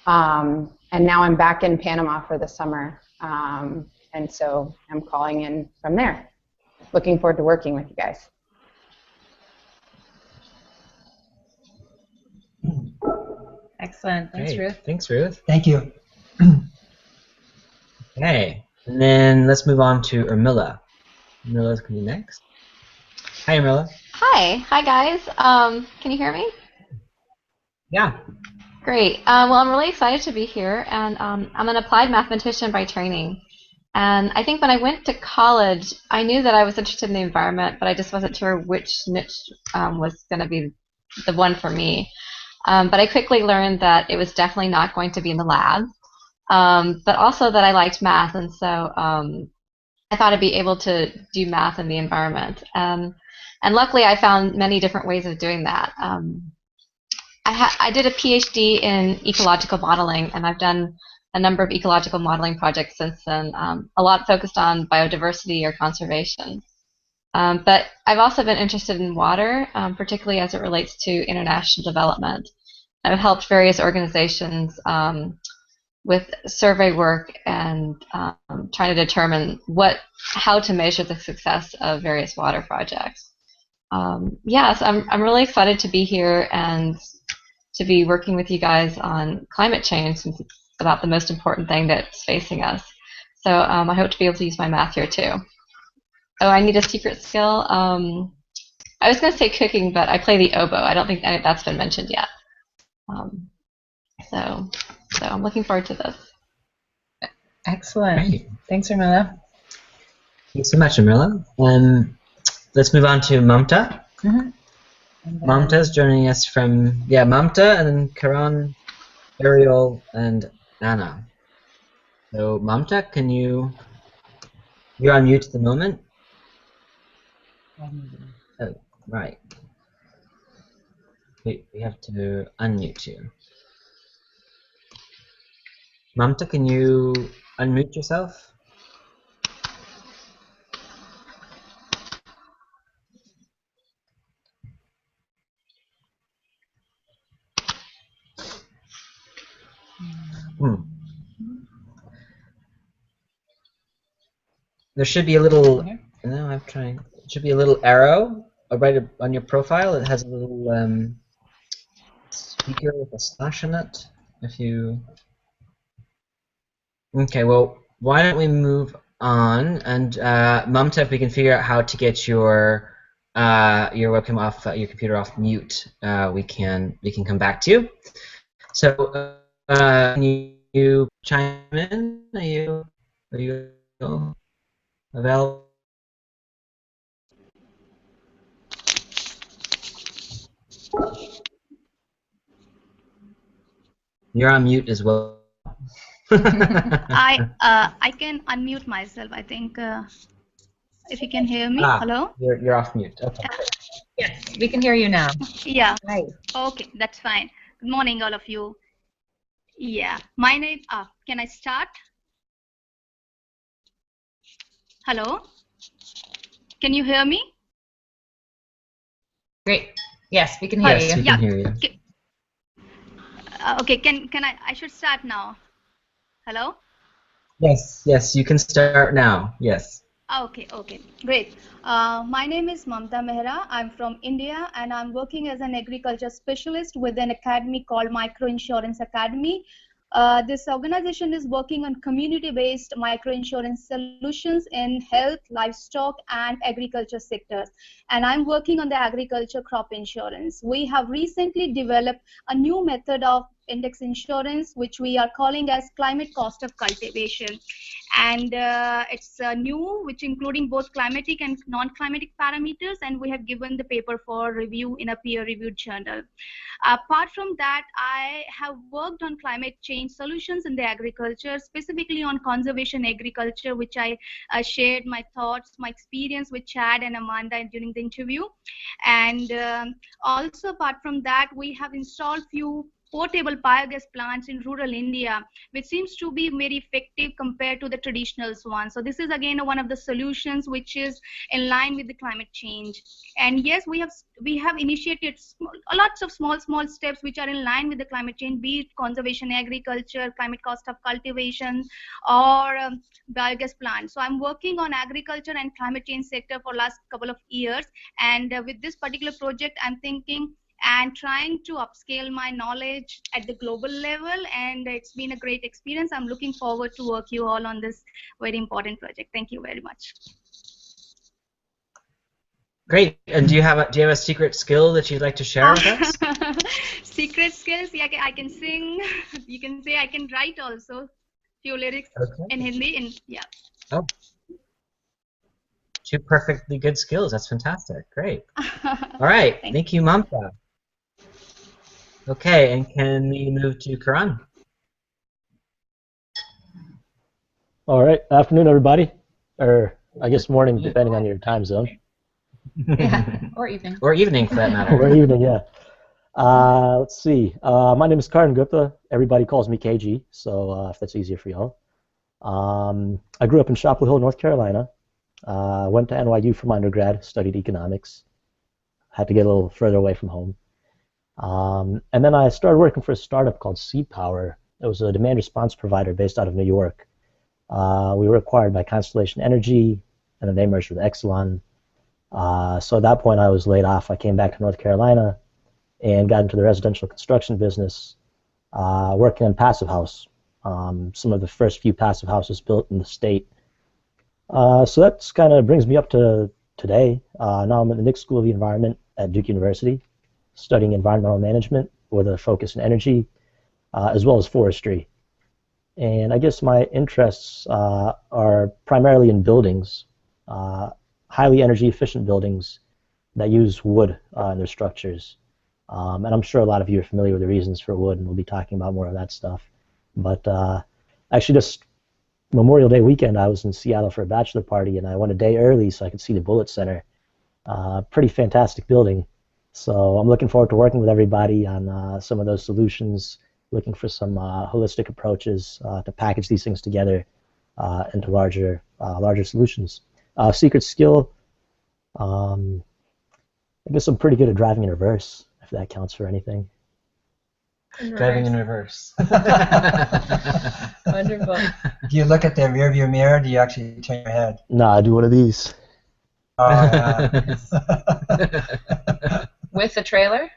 And now I'm back in Panama for the summer, and so I'm calling in from there. Looking forward to working with you guys. Excellent. Thanks, Ruth. Thanks, Ruth. Thank you. Okay, and then let's move on to Urmila. Urmila's going to be next. Hi, Urmila. Hi guys. Can you hear me? Yeah. Great. Well, I'm really excited to be here, and I'm an applied mathematician by training. And I think when I went to college, I knew that I was interested in the environment, but I just wasn't sure which niche was going to be the one for me. But I quickly learned that it was definitely not going to be in the lab, but also that I liked math, and so I thought I'd be able to do math in the environment. And luckily, I found many different ways of doing that. I did a PhD in ecological modeling, and I've done a number of ecological modeling projects since then, a lot focused on biodiversity or conservation. But I've also been interested in water, particularly as it relates to international development. I've helped various organizations with survey work and trying to determine how to measure the success of various water projects. Yes, I'm really excited to be here and to be working with you guys on climate change, since it's about the most important thing that's facing us. So I hope to be able to use my math here too. Oh, I need a secret skill. I was going to say cooking, but I play the oboe. I don't think that's been mentioned yet. So I'm looking forward to this. Excellent. Great. Thanks, Urmila. Thanks so much, Urmila. Let's move on to Mamta. Mm-hmm. Mamta's joining us from, Mamta, and then Karan, Ariel, and Anna. So Mamta, you're on mute at the moment? Oh, right. We have to unmute you. Mamta, can you unmute yourself? There should be a little. No, I'm trying. It should be a little arrow right on your profile. It has a little speaker with a slash in it. If you. Okay, well, why don't we move on? And Mamta, if we can figure out how to get your webcam off, your computer off mute, we can come back to you. So, can you chime in? Are you available? You're on mute as well. I can unmute myself. I think if you can hear me. Hello. You're off mute. Okay. Yes, we can hear you now. Yeah. Right. Okay, that's fine. Good morning, all of you. Yeah, my name. Can I start? Hello. Can you hear me? Great. Yes, we can hear Yes, you. we can hear you. Okay. Can I should start now? Hello. Yes, yes, you can start now. Yes. Okay, great. My name is Mamta Mehra. I'm from India, and I'm working as an agriculture specialist with an academy called Microinsurance Academy. This organization is working on community-based microinsurance solutions in health, livestock, and agriculture sectors. And I'm working on the agriculture crop insurance. We have recently developed a new method of index insurance, which we are calling as climate cost of cultivation. And it's new, which including both climatic and non-climatic parameters, and we have given the paper for review in a peer-reviewed journal. Apart from that, I have worked on climate change solutions in the agriculture, specifically on conservation agriculture, which I shared my thoughts, my experience with Chad and Amanda during the interview. And also apart from that, we have installed few portable biogas plants in rural India, which seems to be very effective compared to the traditional ones. So this is again one of the solutions which is in line with the climate change. And yes, we have initiated lots of small steps which are in line with the climate change, be it conservation agriculture, climate cost of cultivation, or biogas plants. So I'm working on agriculture and climate change sector for last couple of years, and with this particular project, I'm thinking and trying to upscale my knowledge at the global level, and it's been a great experience. I'm looking forward to work you all on this very important project. Thank you very much. Great. And do you have a secret skill that you'd like to share with us? Secret skills? Yeah, I can sing. You can say I can write also. Few lyrics in Hindi, and yeah. Oh. 2 perfectly good skills. That's fantastic. Great. All right. Thank you, Mamta. Okay, and can we move to Karan? All right. Afternoon, everybody. Or I guess morning, depending on your time zone. Yeah, or evening. Or evening, for that matter. Or evening, yeah. Let's see. My name is Karan Gupta. Everybody calls me KG, so if that's easier for y'all. I grew up in Chapel Hill, North Carolina. Went to NYU for my undergrad, studied economics. Had to get a little further away from home. And then I started working for a startup called Sea Power. It was a demand response provider based out of New York. We were acquired by Constellation Energy, and then they merged with Exelon. So at that point, I was laid off. I came back to North Carolina and got into the residential construction business, working on Passive House, some of the first few passive houses built in the state. So that kind of brings me up to today. Now I'm at the Nick School of the Environment at Duke University, studying environmental management with a focus in energy, as well as forestry. And I guess my interests are primarily in buildings, highly energy efficient buildings that use wood in their structures. And I'm sure a lot of you are familiar with the reasons for wood, and we'll be talking about more of that stuff. But actually just Memorial Day weekend, I was in Seattle for a bachelor party, and I went a day early so I could see the Bullitt Center. Pretty fantastic building. So I'm looking forward to working with everybody on some of those solutions, looking for some holistic approaches to package these things together into larger solutions. Secret skill, I guess I'm pretty good at driving in reverse, if that counts for anything. Driving in reverse. Wonderful. Do you look at the rear view mirror? Do you actually turn your head? No, I do one of these. With the trailer?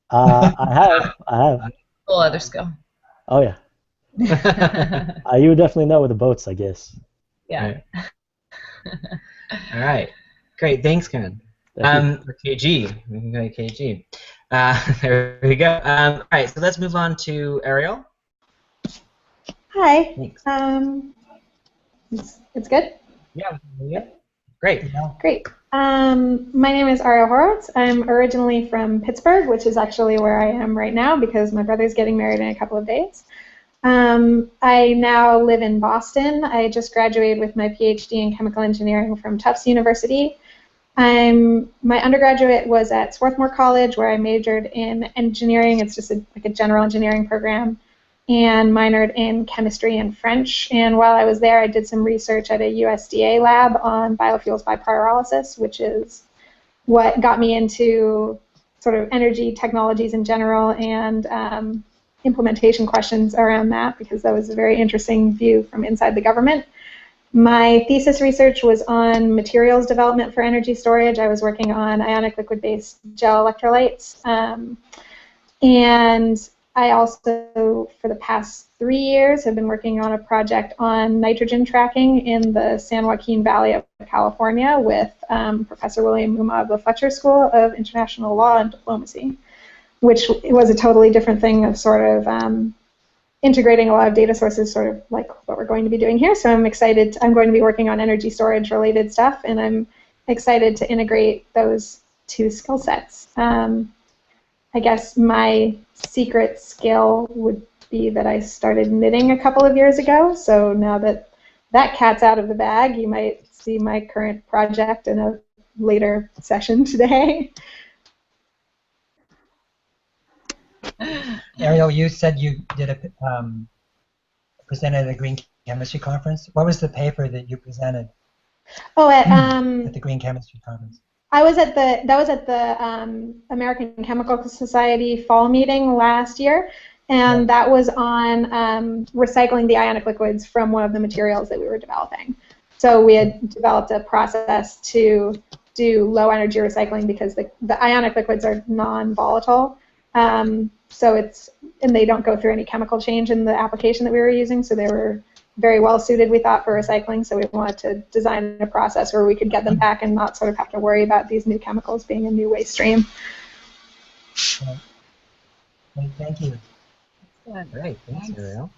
I have. Whole other skill. Oh yeah. You would definitely know with the boats, I guess. Yeah. All right. Great. Thanks, Ken. For KG. We can go to KG. There we go. All right. So let's move on to Ariel. Hi. Thanks. It's good? Yeah. Great. Great. My name is Ariel Horowitz. I'm originally from Pittsburgh, which is actually where I am right now because my brother's getting married in a couple of days. I now live in Boston. I just graduated with my PhD in chemical engineering from Tufts University. My undergraduate was at Swarthmore College, where I majored in engineering. It's just like a general engineering program. and minored in chemistry and French. And while I was there, I did some research at a USDA lab on biofuels by pyrolysis, which is what got me into sort of energy technologies in general and implementation questions around that, because that was a very interesting view from inside the government. My thesis research was on materials development for energy storage. I was working on ionic liquid-based gel electrolytes. And I also, for the past 3 years, have been working on a project on nitrogen tracking in the San Joaquin Valley of California with Professor William Muma of the Fletcher School of International Law and Diplomacy, which was a totally different thing of sort of integrating a lot of data sources, sort of like what we're going to be doing here. So I'm excited. I'm going to be working on energy storage related stuff, and I'm excited to integrate those two skill sets. I guess my secret skill would be that I started knitting a couple of years ago. So now that that cat's out of the bag, you might see my current project in a later session today. Ariel, you said you did presented at a Green Chemistry Conference. What was the paper that you presented? Oh, at the Green Chemistry Conference. That was at the American Chemical Society fall meeting last year, and that was on recycling the ionic liquids from one of the materials that we were developing. So we had developed a process to do low energy recycling because the ionic liquids are non-volatile. So and they don't go through any chemical change in the application that we were using, so they were very well suited, we thought, for recycling. So we wanted to design a process where we could get them back and not sort of have to worry about these new chemicals being a new waste stream. Okay. Thank you. Yeah, great. Thanks, Ariel.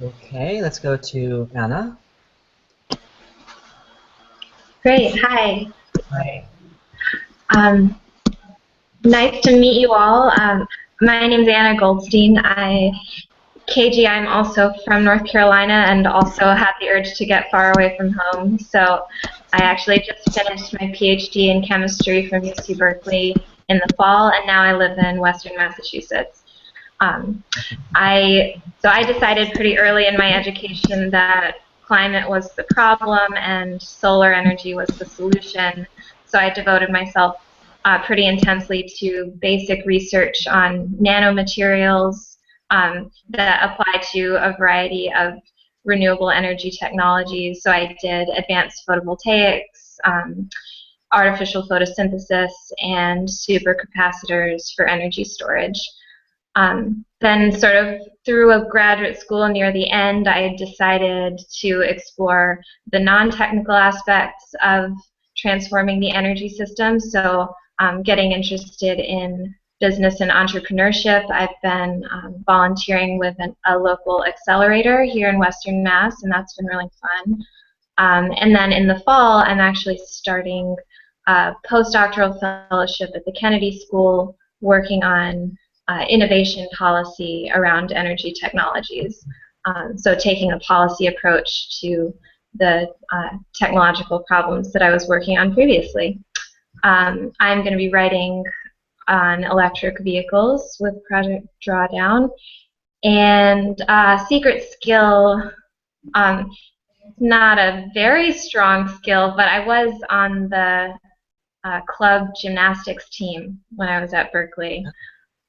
Okay, let's go to Anna. Great. Hi. Hi. Nice to meet you all. My name is Anna Goldstein. KG, I'm also from North Carolina and also had the urge to get far away from home. So I actually just finished my PhD in chemistry from UC Berkeley in the fall, and now I live in Western Massachusetts. So I decided pretty early in my education that climate was the problem and solar energy was the solution. So I devoted myself pretty intensely to basic research on nanomaterials that apply to a variety of renewable energy technologies. So I did advanced photovoltaics, artificial photosynthesis, and supercapacitors for energy storage. Then sort of through a graduate school near the end, I decided to explore the non-technical aspects of transforming the energy system. So getting interested in business and entrepreneurship. I've been volunteering with a local accelerator here in Western Mass, and that's been really fun. And then in the fall, I'm actually starting a postdoctoral fellowship at the Kennedy School, working on innovation policy around energy technologies. So taking a policy approach to the technological problems that I was working on previously. I'm going to be writing on electric vehicles with Project Drawdown. And secret skill, not a very strong skill, but I was on the club gymnastics team when I was at Berkeley.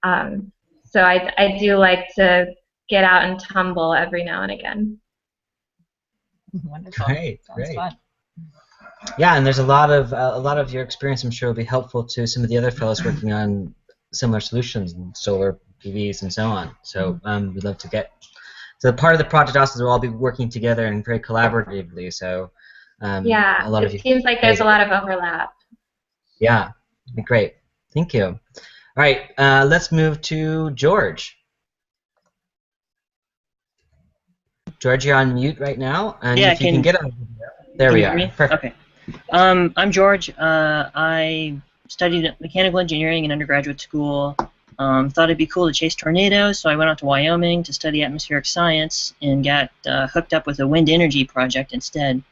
So I do like to get out and tumble every now and again. Wonderful. Great, Sounds great. fun. Yeah, and there's a lot of your experience, I'm sure, will be helpful to some of the other fellows working on similar solutions, solar PVs and so on. So we'd love to get. So part of the project also is we'll all be working together and very collaboratively. So yeah, a lot of it seems like there's a lot of overlap. Yeah, it'd be great. Thank you. All right, let's move to George. George, you're on mute right now, and yeah, if you can get on. There we are. Perfect. Okay. I'm George. I studied mechanical engineering in undergraduate school. Thought it'd be cool to chase tornadoes, so I went out to Wyoming to study atmospheric science and got hooked up with a wind energy project instead.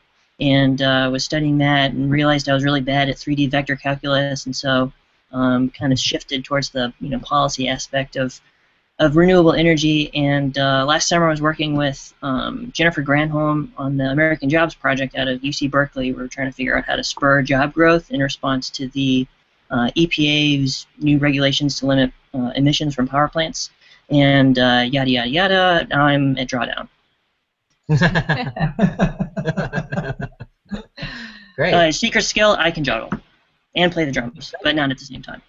And was studying that and realized I was really bad at 3D vector calculus, and so kind of shifted towards the policy aspect of of renewable energy, and last summer I was working with Jennifer Granholm on the American Jobs Project out of UC Berkeley. We were trying to figure out how to spur job growth in response to the EPA's new regulations to limit emissions from power plants, and yada yada yada. Now I'm at Drawdown. Great. Secret skill, I can juggle and play the drums, but not at the same time.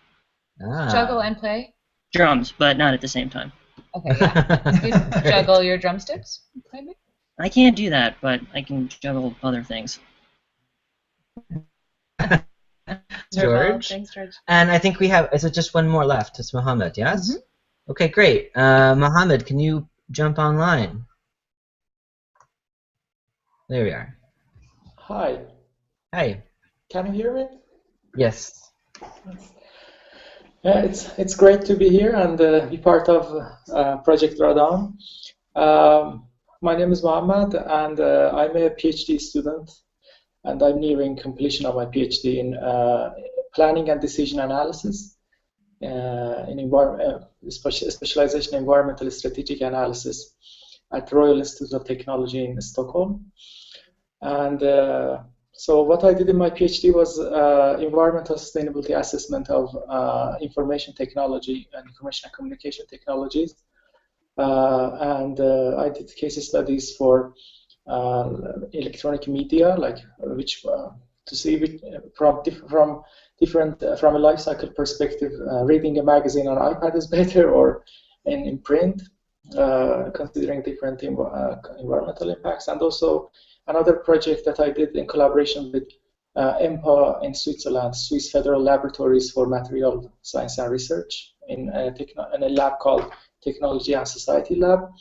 Juggle and play? Drums, but not at the same time. Okay, yeah. You juggle your drumsticks, maybe? I can't do that, but I can juggle other things. George. Thanks, George. And I think we have, is it just one more left? It's Mohammed, yes? Okay, great. Mohammed, can you jump online? There we are. Hi. Hi. Can you hear me? Yes. Yeah, it's great to be here and be part of Project Drawdown. My name is Mohammed, and I'm a PhD student, and I'm nearing completion of my PhD in planning and decision analysis, in specialization in environmental strategic analysis at Royal Institute of Technology in Stockholm. And so what I did in my PhD was environmental sustainability assessment of information technology and information and communication technologies. And I did case studies for electronic media, like to see which, from a life cycle perspective, reading a magazine on iPad is better or in print, considering different environmental impacts. And also another project that I did in collaboration with EMPA in Switzerland, Swiss Federal Laboratories for Material Science and Research, in a lab called Technology and Society Lab,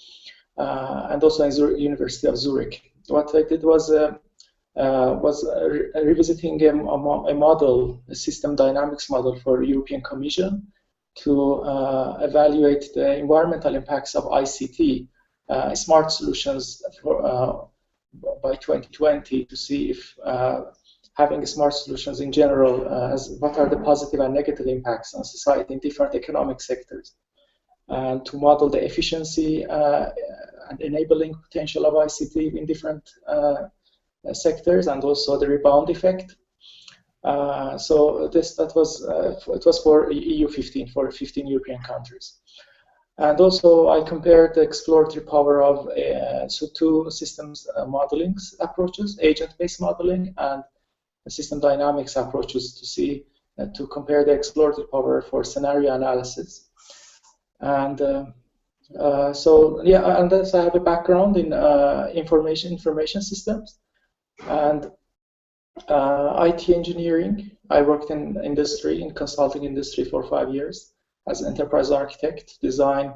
and also in University of Zurich. What I did was revisiting a model, a system dynamics model for European Commission to evaluate the environmental impacts of ICT, smart solutions for, by 2020, to see if having smart solutions in general, what are the positive and negative impacts on society in different economic sectors, and to model the efficiency and enabling potential of ICT in different sectors, and also the rebound effect. So it was for EU 15, for 15 European countries. And also I compared the exploratory power of two systems modeling approaches, agent-based modeling and system dynamics approaches, to see to compare the exploratory power for scenario analysis. And so yeah, and thus I have a background in information systems and IT engineering. I worked in industry, in consulting industry for 5 years as an enterprise architect, design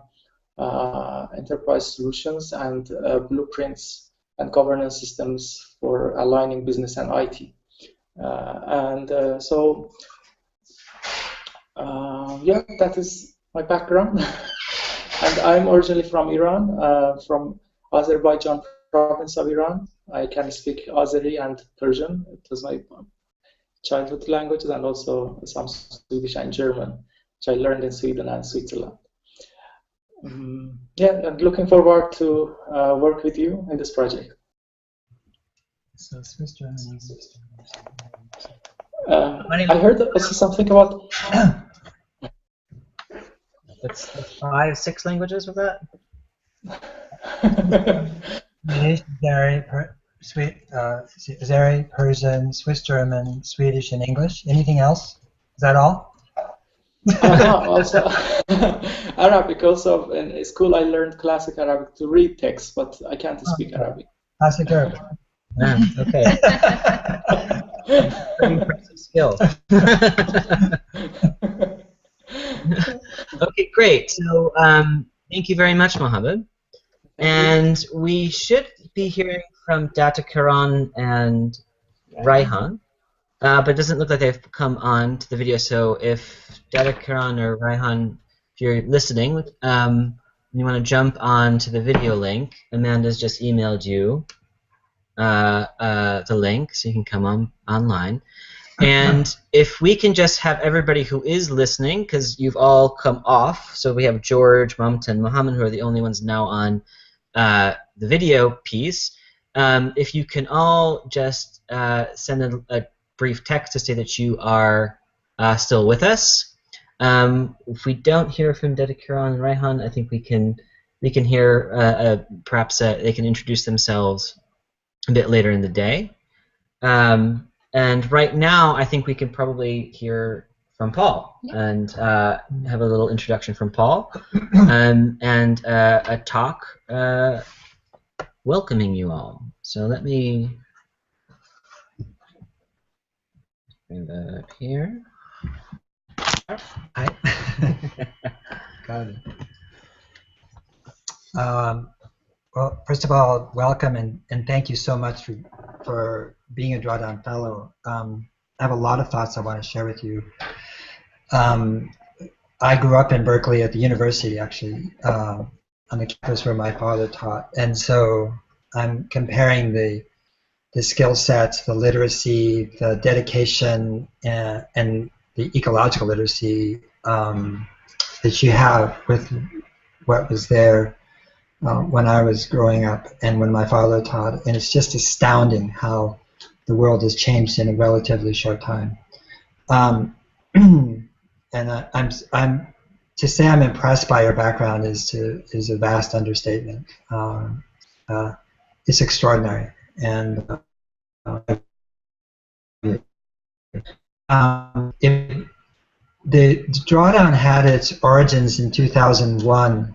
enterprise solutions and blueprints and governance systems for aligning business and IT. So yeah, that is my background. And I'm originally from Iran, from Azerbaijan province of Iran. I can speak Azeri and Persian. It was my childhood languages, and also some Swedish and German, which I learned in Sweden and Switzerland. Yeah, and looking forward to work with you in this project. So Swiss German. I heard also something about. That's 5, 6 languages with that? Azeri, Persian, Swiss German, Swedish, and English. Anything else? Is that all? Also Arabic. Also in school I learned classic Arabic to read text, but I can't speak Arabic. Classic Arabic. Yeah, okay. Pretty impressive skill. Okay, great. So thank you very much, Mohammed. And we should be hearing from Data Karan and Raihan, but it doesn't look like they've come on to the video. So if Data Karan or Raihan, if you're listening, you want to jump on to the video link, Amanda's just emailed you the link, so you can come online. And if we can just have everybody who is listening, because you've all come off, so we have George, Mamta, and Mohammed, who are the only ones now on the video piece. If you can all just send a brief text to say that you are still with us. If we don't hear from Dedikiran and Raihan, I think we can hear perhaps they can introduce themselves a bit later in the day. And right now, I think we can probably hear from Paul and have a little introduction from Paul and a talk welcoming you all. So let me bring that up here. Hi. Got it. Well, first of all, welcome and thank you so much for being a Drawdown Fellow. I have a lot of thoughts I want to share with you. I grew up in Berkeley at the university, actually, on the campus where my father taught, and so I'm comparing the skill sets, the literacy, the dedication, and the ecological literacy that you have with what was there when I was growing up and when my father taught, and it's just astounding how the world has changed in a relatively short time. And I'm to say I'm impressed by your background is a vast understatement. It's extraordinary, and the Drawdown had its origins in 2001.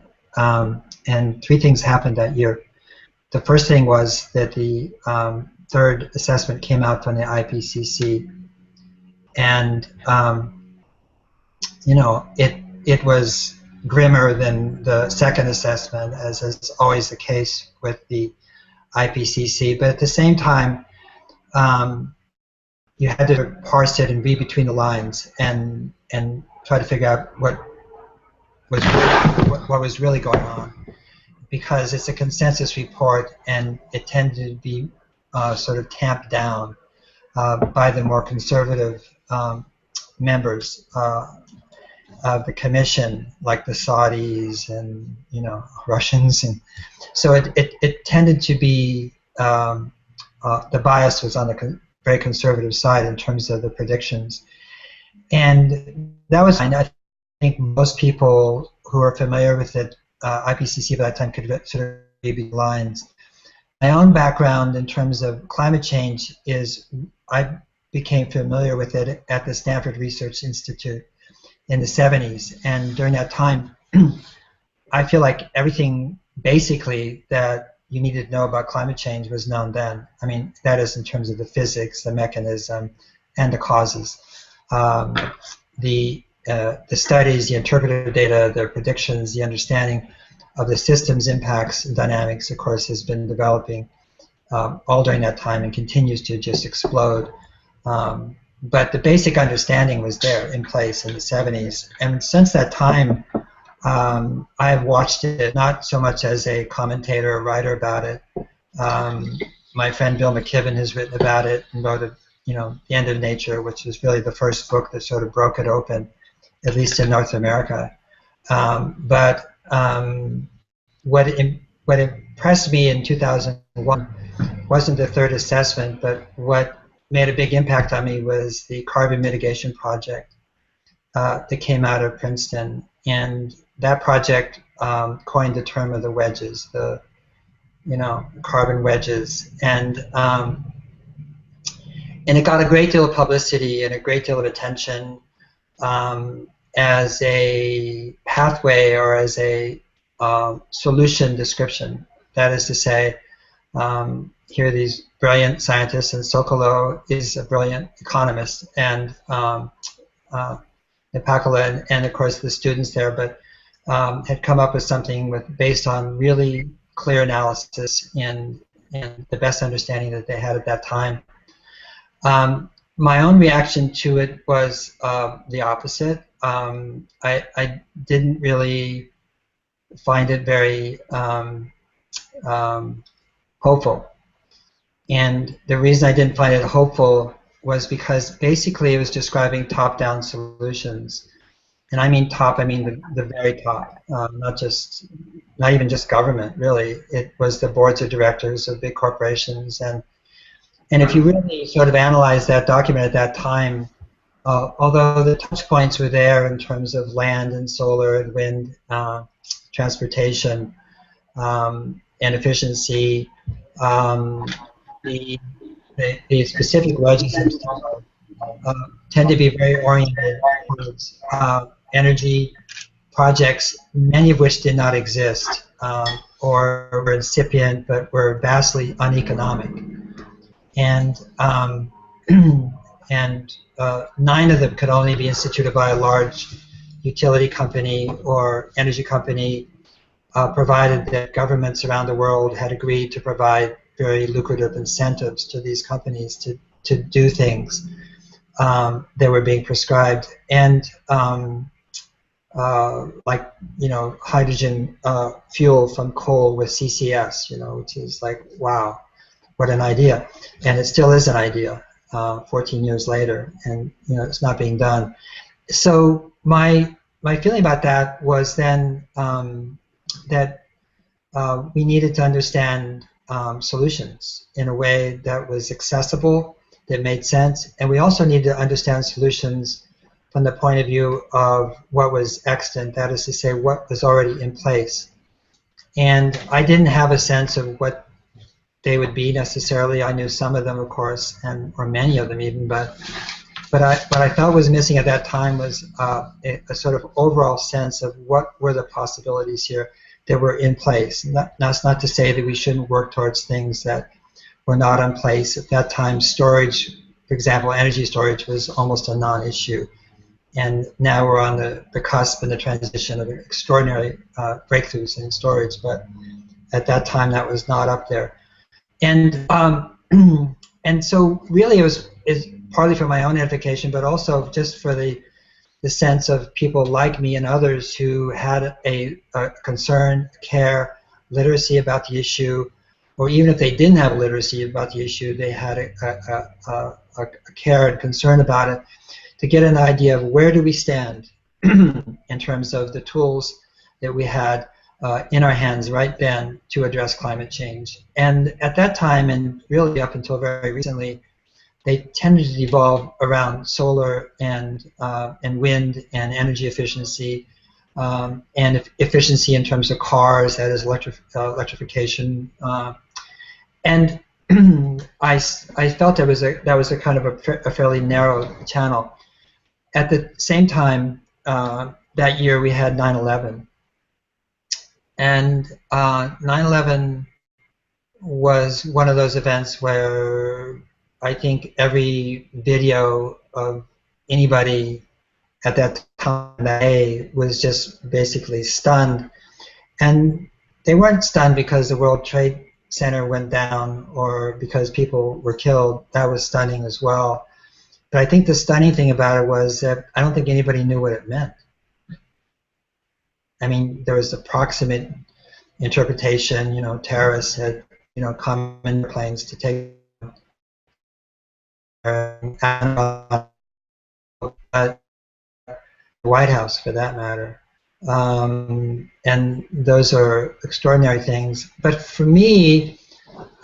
And three things happened that year. The first thing was that the third assessment came out from the IPCC, and you know, it was grimmer than the second assessment, as is always the case with the IPCC. But at the same time, you had to parse it and read between the lines and try to figure out what was really going on, because it's a consensus report and it tended to be sort of tamped down by the more conservative members of the commission, like the Saudis and Russians, and so it tended to be the bias was on the very conservative side in terms of the predictions, and that was fine. I think most people who are familiar with it, IPCC by that time, could sort of read between the lines. My own background in terms of climate change is I became familiar with it at the Stanford Research Institute in the 70s, and during that time I feel like everything basically that you needed to know about climate change was known then. I mean, that is in terms of the physics, the mechanism, and the causes. The studies, the interpretive data, the predictions, the understanding of the system's impacts and dynamics, of course, has been developing all during that time and continues to just explode. But the basic understanding was there in place in the 70s. And since that time, I've watched it not so much as a commentator or writer about it. My friend Bill McKibben has written about it and wrote The End of Nature, which was really the first book that sort of broke it open, at least in North America. But what impressed me in 2001 wasn't the third assessment, but what made a big impact on me was the carbon mitigation project that came out of Princeton. And that project coined the term of the wedges, the carbon wedges. And it got a great deal of publicity and a great deal of attention as a pathway or as a solution description. That is to say, here are these brilliant scientists, and Sokolow is a brilliant economist, and Nepakula and of course the students there, but had come up with something based on really clear analysis and the best understanding that they had at that time. My own reaction to it was the opposite. I didn't really find it very hopeful. And the reason I didn't find it hopeful was because basically it was describing top-down solutions. And I mean top, I mean the very top, not even just government, really. It was the boards of directors of big corporations. And if you really sort of analyze that document at that time, although the touch points were there in terms of land and solar and wind, transportation, and efficiency, the specific wedges themselves tend to be very oriented towards energy projects, many of which did not exist or were incipient but were vastly uneconomic. And 9 of them could only be instituted by a large utility company or energy company, provided that governments around the world had agreed to provide very lucrative incentives to these companies to do things that were being prescribed. And like, hydrogen fuel from coal with CCS, which is like, wow, what an idea. And it still is an idea 14 years later, and it's not being done. So my feeling about that was then that we needed to understand solutions in a way that was accessible, that made sense, and we also needed to understand solutions from the point of view of what was extant, that is to say, what was already in place. And I didn't have a sense of what they would be necessarily. I knew some of them, of course, or many of them even, but what I felt was missing at that time was a sort of overall sense of what were the possibilities here that were in place. And that's not to say that we shouldn't work towards things that were not in place. At that time, storage, for example, energy storage was almost a non-issue. And now we're on the cusp and the transition of extraordinary breakthroughs in storage, but at that time that was not up there. And and so really is partly for my own edification, but also just for the sense of people like me and others who had a concern, care, literacy about the issue, or even if they didn't have literacy about the issue, they had a care and concern about it, to get an idea of where do we stand in terms of the tools that we had in our hands right then to address climate change. And at that time, and really up until very recently, they tended to evolve around solar and wind and energy efficiency, and efficiency in terms of cars, that is electrification. And I felt that was a kind of a fairly narrow channel. At the same time, that year we had 9/11. And 9/11 was one of those events where I think every video of anybody at that time was just basically stunned. And they weren't stunned because the World Trade Center went down or because people were killed. That was stunning as well. But I think the stunning thing about it was that I don't think anybody knew what it meant. I mean, there was approximate interpretation. Terrorists had, come in planes to take the White House, for that matter. And those are extraordinary things. But for me,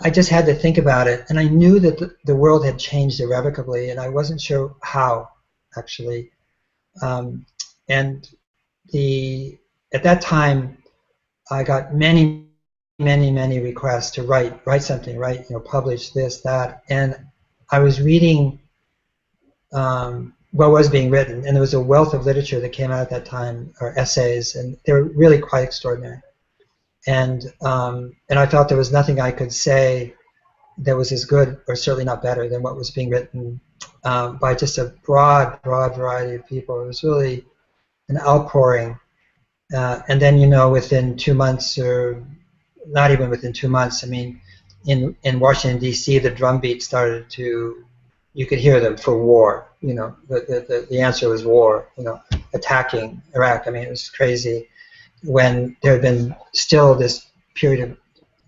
I just had to think about it, and I knew that the world had changed irrevocably, and I wasn't sure how, actually. At that time, I got many requests to write something, publish this, that, and I was reading what was being written, and there was a wealth of literature that came out at that time, or essays, and they were really quite extraordinary. And I felt there was nothing I could say that was as good, or certainly not better, than what was being written by just a broad variety of people. It was really an outpouring. And then, within 2 months, or not even within 2 months, I mean, in Washington, D.C., the drumbeat started to, you could hear them for war. The answer was war, attacking Iraq. I mean, it was crazy, when there had been still this period of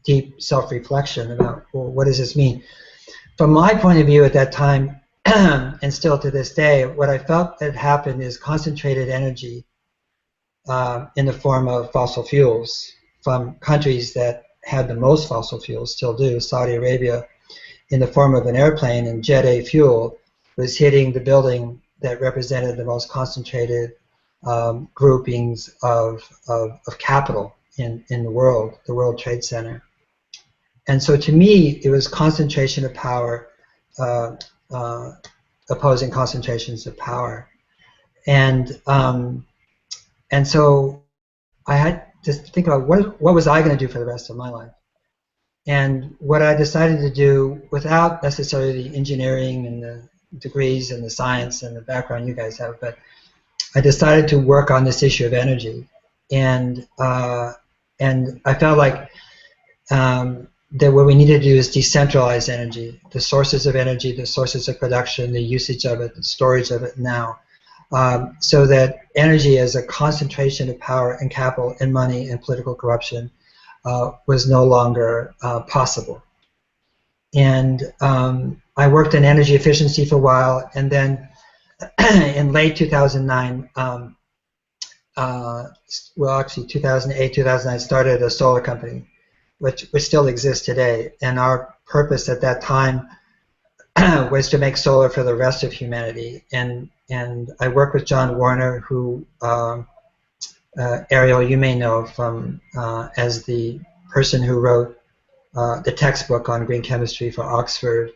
deep self-reflection about, well, what does this mean? From my point of view at that time, and still to this day, what I felt had happened is concentrated energy in the form of fossil fuels from countries that had the most fossil fuels, still do, Saudi Arabia, in the form of an airplane and Jet A fuel, was hitting the building that represented the most concentrated groupings of capital in the World Trade Center. And so to me, it was concentration of power opposing concentrations of power. And so I had to think about what was I going to do for the rest of my life. And what I decided to do, without necessarily the engineering and the degrees and the science and the background you guys have, but I decided to work on this issue of energy. And I felt like that what we needed to do is decentralize energy, the sources of energy, the sources of production, the usage of it, the storage of it now, so that energy as a concentration of power and capital and money and political corruption was no longer possible. And I worked in energy efficiency for a while, and then in late 2009, well actually 2008, 2009, started a solar company, which still exists today. And our purpose at that time was to make solar for the rest of humanity. And I worked with John Warner, who Ariel, you may know from as the person who wrote the textbook on green chemistry for Oxford,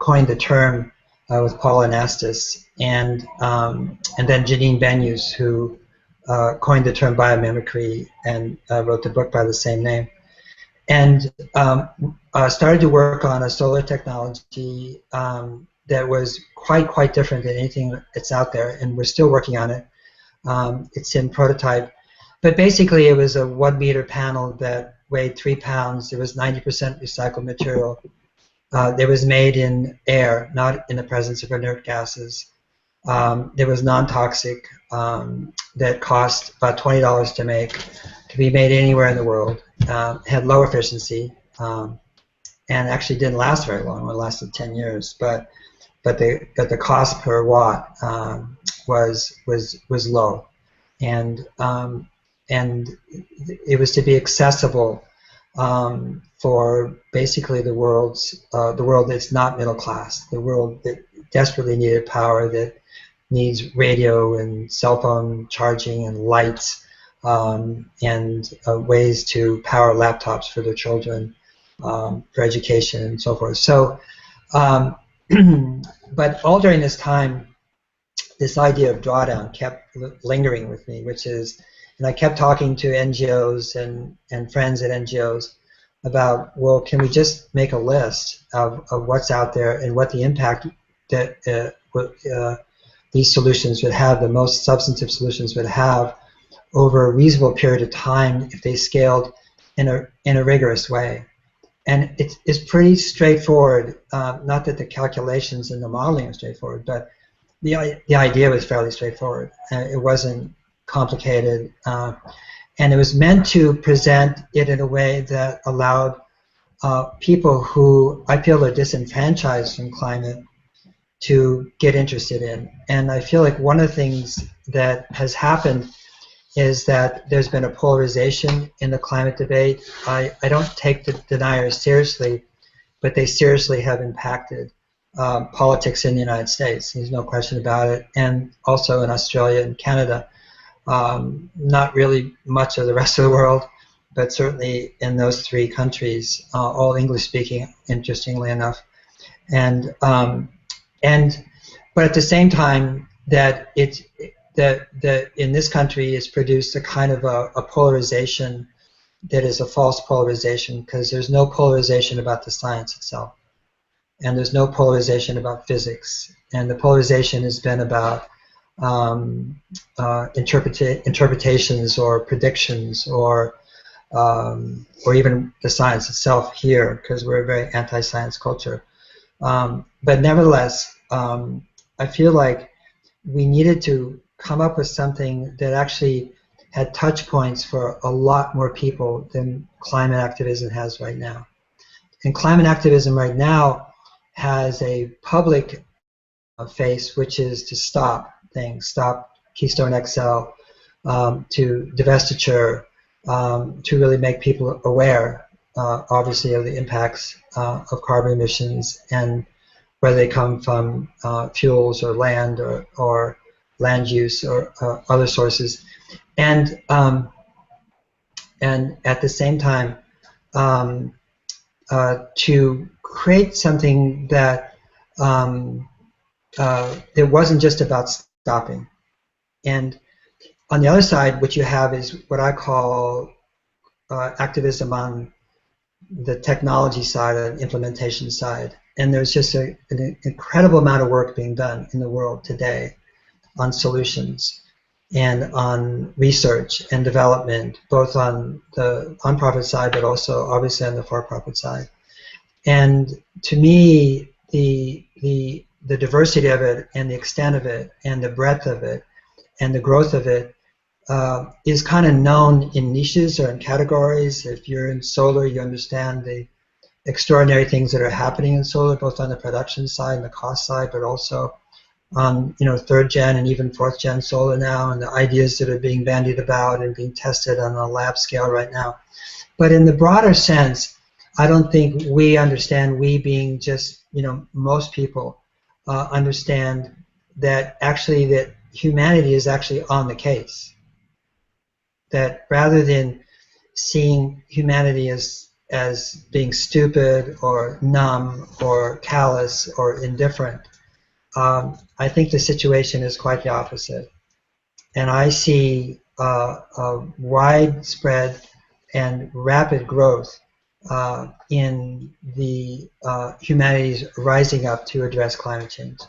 coined the term with Paul Anastas, and then Janine Benyus, who coined the term biomimicry and wrote the book by the same name. And started to work on a solar technology that was quite different than anything that's out there, and we're still working on it. It's in prototype. But basically it was a 1 meter panel that weighed 3 pounds. It was 90% recycled material. It was made in air, not in the presence of inert gases. It was non-toxic, that cost about $20 to make, could be made anywhere in the world, had low efficiency, and actually didn't last very long. It lasted 10 years, but the cost per watt was low, and it was to be accessible for basically the world that's not middle class, the world that desperately needed power, that needs radio and cell phone charging and lights, and ways to power laptops for their children, for education and so forth. So, but all during this time, this idea of drawdown kept lingering with me, which is, and I kept talking to NGOs and friends at NGOs about, well, can we just make a list of what's out there and what the impact that these solutions would have, the most substantive solutions would have over a reasonable period of time if they scaled in a rigorous way. And it's pretty straightforward, not that the calculations and the modeling are straightforward, but the idea was fairly straightforward. It wasn't complicated, and it was meant to present it in a way that allowed people who I feel are disenfranchised from climate to get interested in. And I feel like one of the things that has happened is that there's been a polarization in the climate debate. I don't take the deniers seriously, but they seriously have impacted politics in the United States. There's no question about it, and also in Australia and Canada. Not really much of the rest of the world, but certainly in those 3 countries, all English-speaking, interestingly enough. And but at the same time, that in this country it's produced a kind of a polarization that is a false polarization, because there's no polarization about the science itself, and there's no polarization about physics, and the polarization has been about interpretations or predictions, or even the science itself here, because we're a very anti-science culture. But nevertheless, I feel like we needed to come up with something that actually had touch points for a lot more people than climate activism has right now. And climate activism right now has a public face, which is to stop things, stop Keystone XL, to divestiture, to really make people aware, obviously, of the impacts of carbon emissions and whether they come from fuels or land or land use or other sources, and at the same time to create something that it wasn't just about stopping. And on the other side, what you have is what I call activism on the technology side and implementation side. And there's just an incredible amount of work being done in the world today on solutions and on research and development, both on the nonprofit side, but also obviously on the for-profit side. And to me, the diversity of it and the extent of it and the breadth of it and the growth of it is kind of known in niches or in categories. If you're in solar, you understand the extraordinary things that are happening in solar, both on the production side and the cost side, but also on third gen and even fourth gen solar now, and the ideas that are being bandied about and being tested on a lab scale right now. But in the broader sense, I don't think we understand, we being just most people understand that actually that humanity is actually on the case. That rather than seeing humanity as being stupid or numb or callous or indifferent, I think the situation is quite the opposite. And I see a widespread and rapid growth in the humanities rising up to address climate change.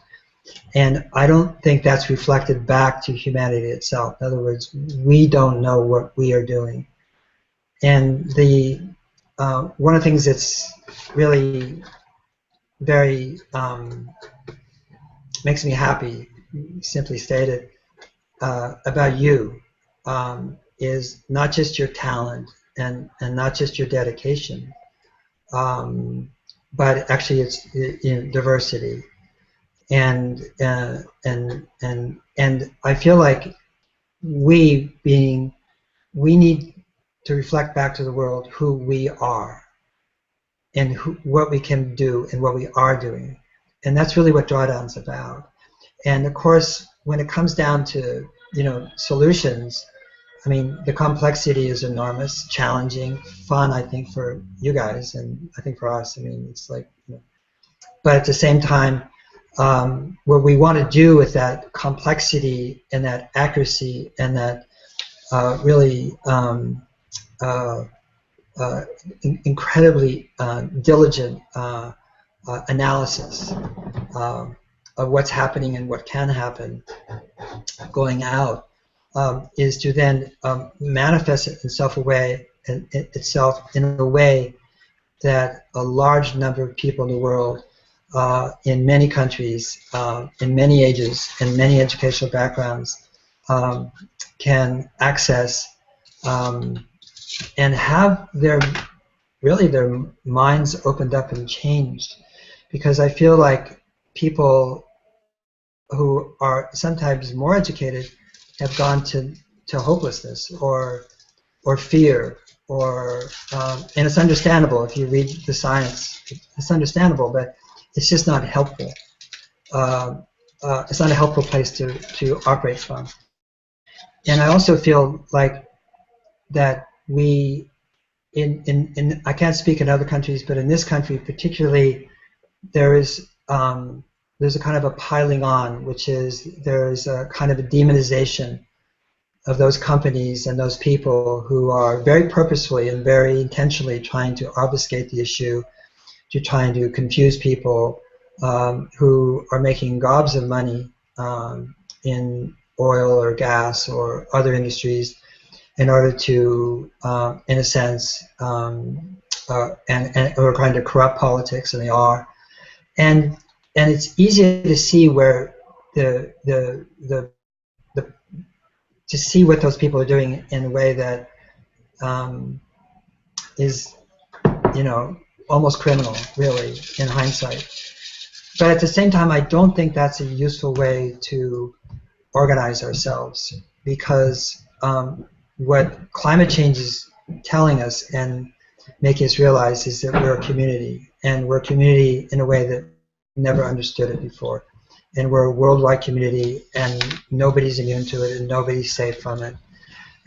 And I don't think that's reflected back to humanity itself. In other words, we don't know what we are doing. And one of the things that's really very makes me happy, simply stated, about you is not just your talent and not just your dedication, but actually it's diversity. And I feel like we need to reflect back to the world who we are and what we can do and what we are doing. And that's really what Drawdown's about. And of course, when it comes down to solutions, I mean, the complexity is enormous, challenging, fun, I think, for you guys, and I think for us. I mean, it's like, but at the same time, what we want to do with that complexity and that accuracy and that really incredibly diligent analysis of what's happening and what can happen going out is to then manifest itself in a way that a large number of people in the world in many countries, in many ages, in many educational backgrounds can access and have their minds opened up and changed. Because I feel like people who are sometimes more educated have gone to hopelessness or fear, or and it's understandable if you read the science. It's understandable, but it's just not helpful. It's not a helpful place to operate from. And I also feel like that we, I can't speak in other countries, but in this country particularly, there's a kind of a piling on, which is there's a kind of a demonization of those companies and those people who are very purposefully and very intentionally trying to obfuscate the issue, to trying to confuse people who are making gobs of money in oil or gas or other industries in order to, in a sense, and we're trying to corrupt politics, and they are. And it's easy to see where to see what those people are doing in a way that is, almost criminal, really, in hindsight. but at the same time, I don't think that's a useful way to organize ourselves, because what climate change is telling us and making us realize is that we're a community, and we're a community in a way that we never understood it before. And we're a worldwide community, and nobody's immune to it, and nobody's safe from it.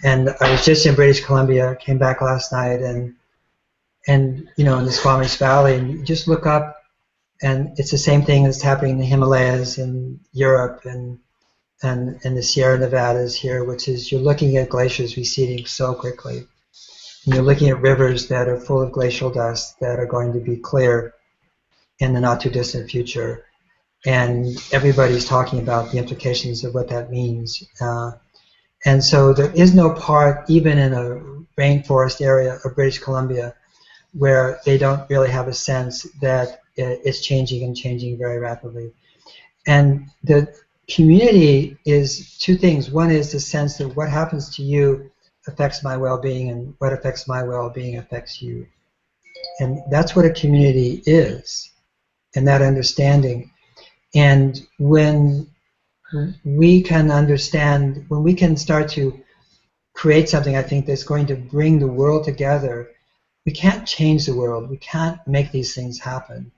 And I was just in British Columbia, came back last night, and you know, in the Squamish Valley, and you just look up, and it's the same thing that's happening in the Himalayas and Europe and the Sierra Nevadas here, which is you're looking at glaciers receding so quickly. And you're looking at rivers that are full of glacial dust that are going to be clear in the not too distant future. And everybody's talking about the implications of what that means. And so there is no part, even in a rainforest area of British Columbia, where they don't really have a sense that it's changing and changing very rapidly. And the community is two things. One is the sense that what happens to you affects my well-being, and what affects my well-being affects you. And that's what a community is, and that understanding. And when we can understand, when we can start to create something, I think, that's going to bring the world together, we can't change the world, we can't make these things happen.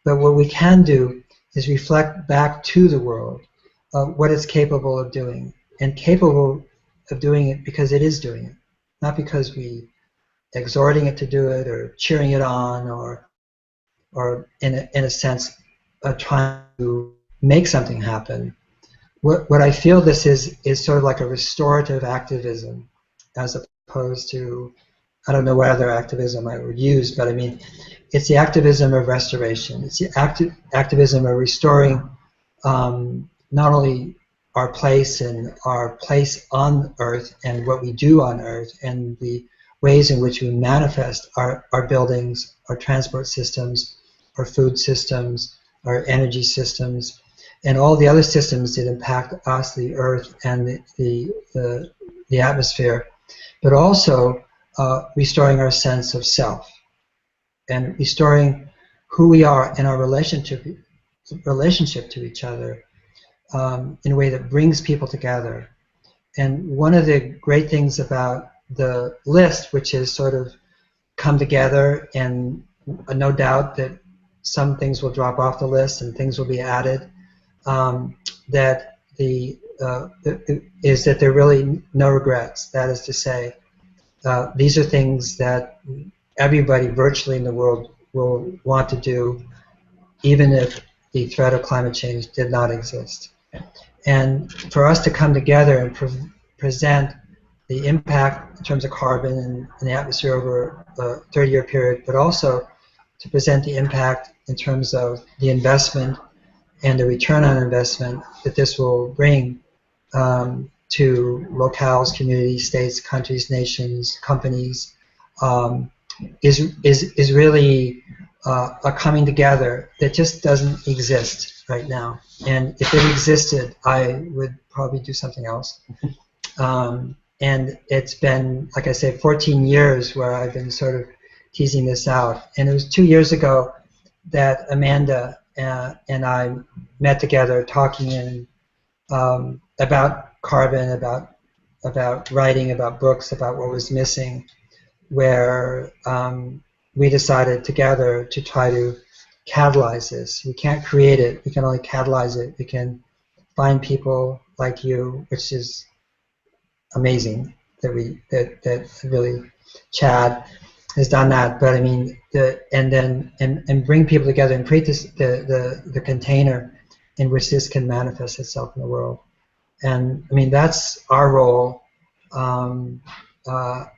But what we can do is reflect back to the world what it's capable of doing, and capable of doing it because it is doing it, not because we exhorting it to do it or cheering it on or in a sense trying to make something happen. What I feel this is sort of like a restorative activism, as opposed to, I don't know what other activism I would use, but I mean, it's the activism of restoration. It's the activism of restoring not only our place on Earth and what we do on Earth and the ways in which we manifest our buildings, our transport systems, our food systems, our energy systems, and all the other systems that impact us, the Earth, and the atmosphere, but also restoring our sense of self and restoring who we are in our relationship to each other in a way that brings people together. And one of the great things about the list, which has sort of come together, and no doubt that some things will drop off the list and things will be added, that is that there are really no regrets. That is to say, these are things that everybody virtually in the world will want to do, even if the threat of climate change did not exist. And for us to come together and present the impact in terms of carbon in the atmosphere over a 30-year period, but also to present the impact in terms of the investment and the return on investment that this will bring to locales, communities, states, countries, nations, companies, is really a coming together that just doesn't exist right now. And if it existed, I would probably do something else. And it's been, like I say, 14 years where I've been sort of teasing this out. And it was 2 years ago that Amanda and I met together talking about carbon, about writing, about books, about what was missing, where we decided together to try to catalyze this. We can't create it, we can only catalyze it. We can find people like you, which is amazing that really Chad has done that. But I mean, and bring people together and create this the container in which this can manifest itself in the world. And I mean, that's our role.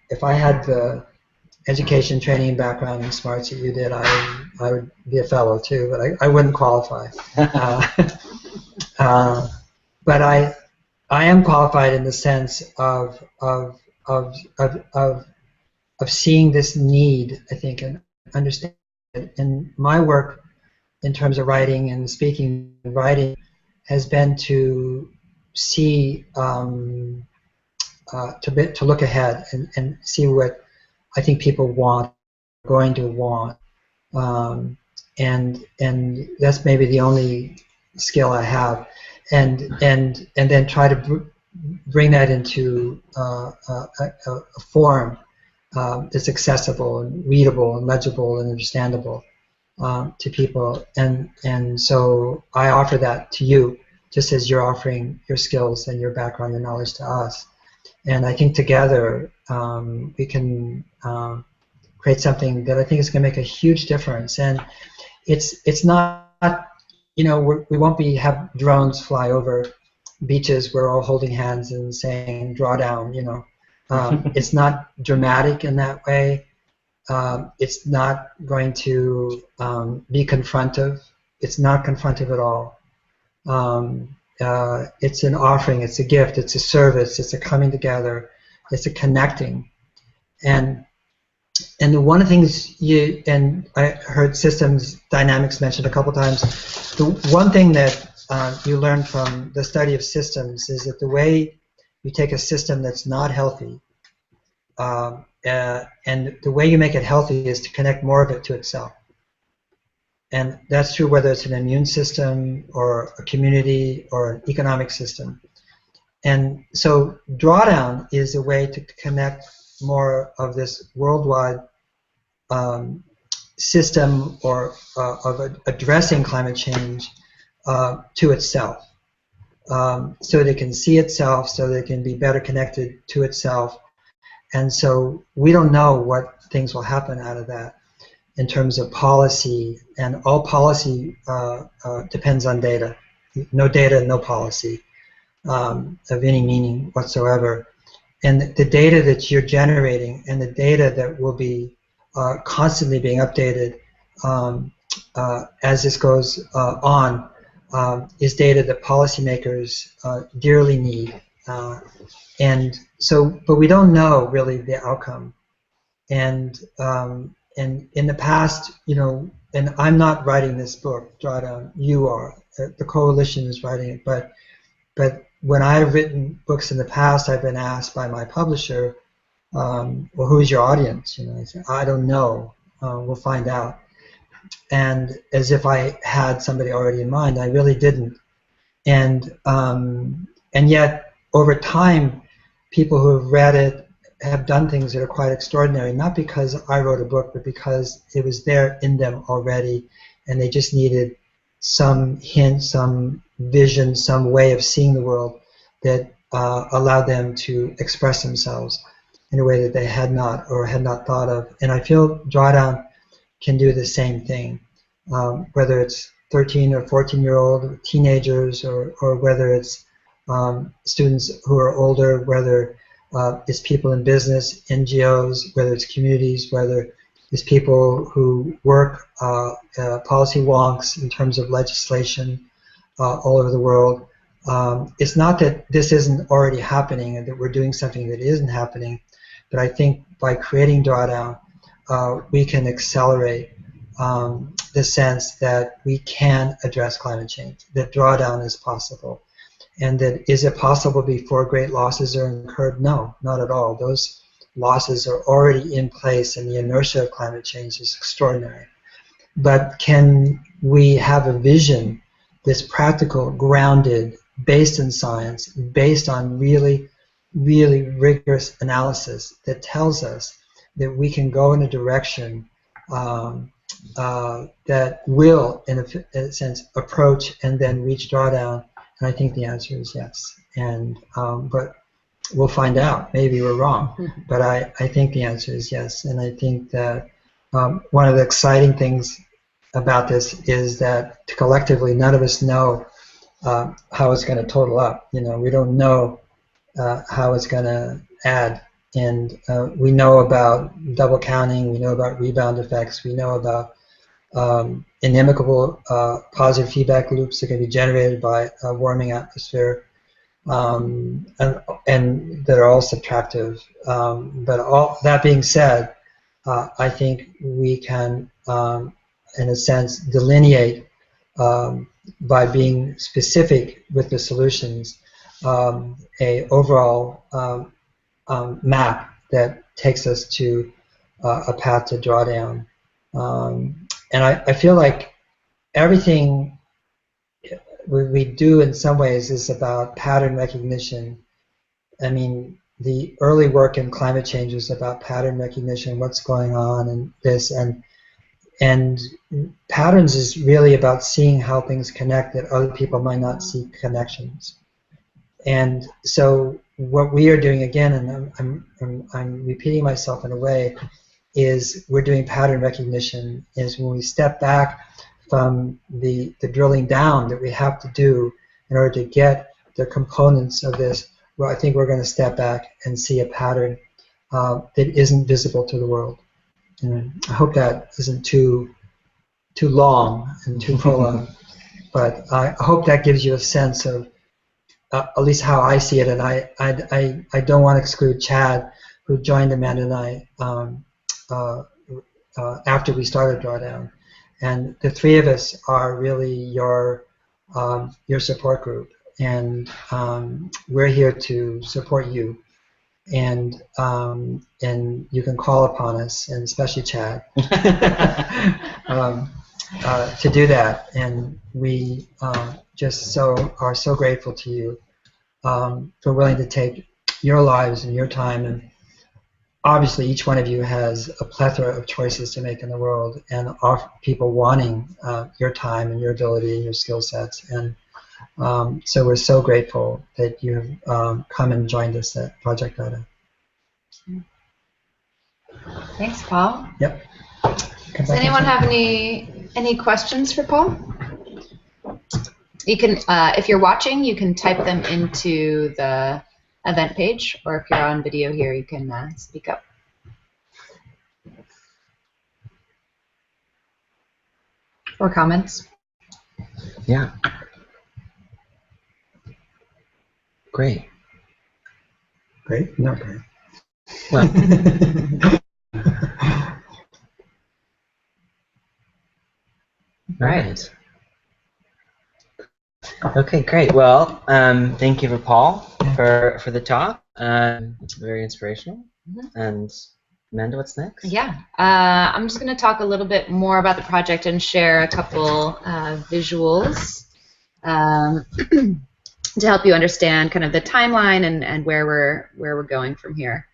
If I had the education, training, background, and smarts that you did, I would be a fellow too, but I wouldn't qualify. But I am qualified in the sense of seeing this need, I think, and understanding it. And my work in terms of writing and speaking and writing has been to see, to look ahead and see what I think people want, going to want, and that's maybe the only skill I have, and then try to bring that into a form that's accessible and readable and legible and understandable to people, and so I offer that to you, just as you're offering your skills and your background and knowledge to us. And I think together we can create something that I think is going to make a huge difference. And it's not, you know, we won't have drones fly over beaches. We're all holding hands and saying "Drawdown." You know, it's not dramatic in that way. It's not going to be confrontive. It's not confrontive at all. It's an offering, it's a gift, it's a service, it's a coming together, it's a connecting. And one of the things I heard systems dynamics mentioned a couple times. The one thing that you learn from the study of systems is that the way you take a system that's not healthy, and the way you make it healthy is to connect more of it to itself. And that's true whether it's an immune system or a community or an economic system. And so Drawdown is a way to connect more of this worldwide system or of addressing climate change to itself. So that it can see itself, so that it can be better connected to itself. And so we don't know what things will happen out of that in terms of policy, and all policy depends on data. No data, no policy of any meaning whatsoever. And the data that you're generating and the data that will be constantly being updated as this goes on is data that policymakers dearly need. And so, but we don't know really the outcome. And in the past, you know, and I'm not writing this book, Drawdown, you are. The coalition is writing it, but when I've written books in the past, I've been asked by my publisher, well, who's your audience? You know, I said, I don't know. We'll find out. And as if I had somebody already in mind, I really didn't. And yet, over time, people who have read it have done things that are quite extraordinary, not because I wrote a book, but because it was there in them already, and they just needed some hint, some vision, some way of seeing the world that allowed them to express themselves in a way that they had not or had not thought of. And I feel Drawdown can do the same thing, whether it's 13 or 14-year-old teenagers, or whether it's students who are older, whether it's people in business, NGOs, whether it's communities, whether it's people who work policy wonks in terms of legislation all over the world. It's not that this isn't already happening and that we're doing something that isn't happening, but I think by creating Drawdown, we can accelerate the sense that we can address climate change, that Drawdown is possible. And that is it possible before great losses are incurred? No, not at all. Those losses are already in place, and the inertia of climate change is extraordinary. But can we have a vision that's practical, grounded, based in science, based on really, really rigorous analysis that tells us that we can go in a direction that will, in a sense, approach and then reach Drawdown? And I think the answer is yes. And but we'll find out. Maybe we're wrong. But I think the answer is yes. And I think that one of the exciting things about this is that collectively none of us know how it's going to total up. You know, we don't know how it's going to add. And we know about double counting. We know about rebound effects. We know about inimical positive feedback loops that can be generated by a warming atmosphere, and that are all subtractive. But all that being said, I think we can, in a sense, delineate by being specific with the solutions a overall map that takes us to a path to Drawdown. and I feel like everything we do in some ways is about pattern recognition. I mean, the early work in climate change is about pattern recognition, what's going on, and this, and patterns is really about seeing how things connect that other people might not see connections. And so what we are doing again, and I'm repeating myself in a way, is we're doing pattern recognition. Is when we step back from the drilling down that we have to do in order to get the components of this. Well, I think we're going to step back and see a pattern that isn't visible to the world. And I hope that isn't too long and too prolonged, but I hope that gives you a sense of at least how I see it. And I don't want to exclude Chad, who joined Amanda and I after we started Drawdown. And the three of us are really your support group, and we're here to support you. And you can call upon us, and especially Chad, to do that. And we just are so grateful to you for willing to take your lives and your time. And obviously, each one of you has a plethora of choices to make in the world, and people wanting your time and your ability and your skill sets. And so we're so grateful that you've come and joined us at Project Data. Thanks, Paul. Yep. Does anyone have any questions for Paul? You can, if you're watching, you can type them into the event page, or if you're on video here, you can speak up. Or comments. Yeah. Great. Great? Not great. Well. Right. Okay, great. Well, thank you for Paul for the talk. Very inspirational. And Amanda, what's next? Yeah, I'm just going to talk a little bit more about the project and share a couple visuals to help you understand kind of the timeline and where we're going from here.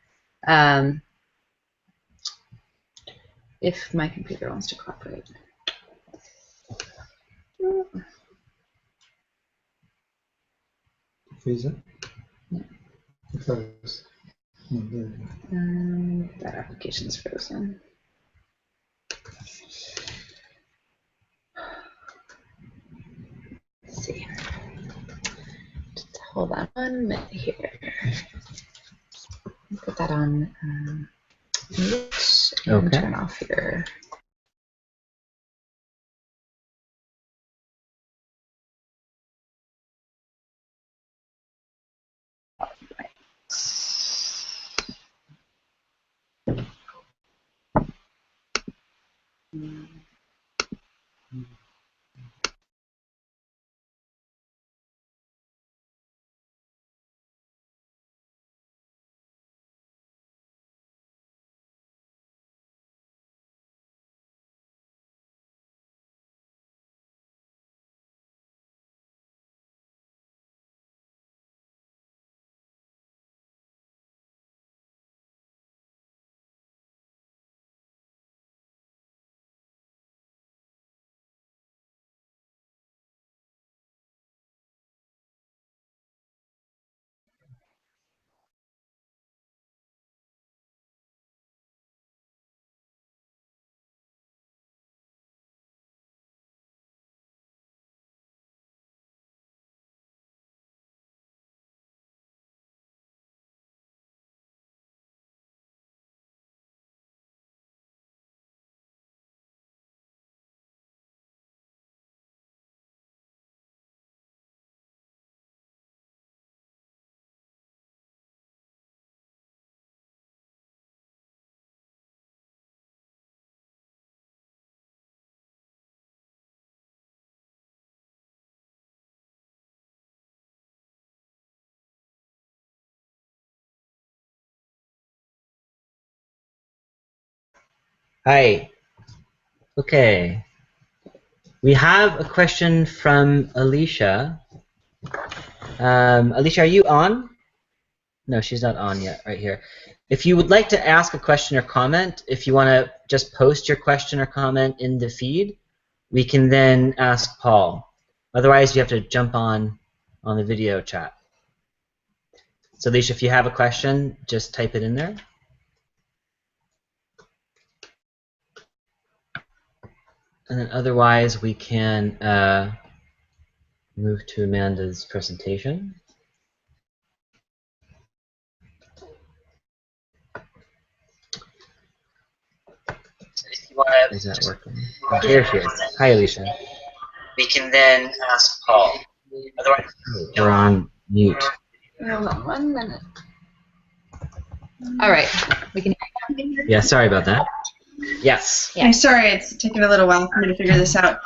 If my computer wants to cooperate. Freeze it? Yeah. It froze. No, there you go. That application's frozen. Let's see. Just hold on 1 minute here. Put that on mute and turn off here. Hi. Okay. We have a question from Alicia. Alicia, are you on? No, she's not on yet, right here. If you would like to ask a question or comment, if you want to just post your question or comment in the feed, we can then ask Paul. Otherwise, you have to jump on the video chat. So, Alicia, if you have a question, just type it in there. And then otherwise, we can move to Amanda's presentation. Is that working? Oh, here she is. Hi, Alicia. We can then ask Paul. Otherwise, we're on mute. Hold on 1 minute. All right, we can. Yeah, sorry about that. Yes. I'm sorry, it's taken a little while for me to figure this out.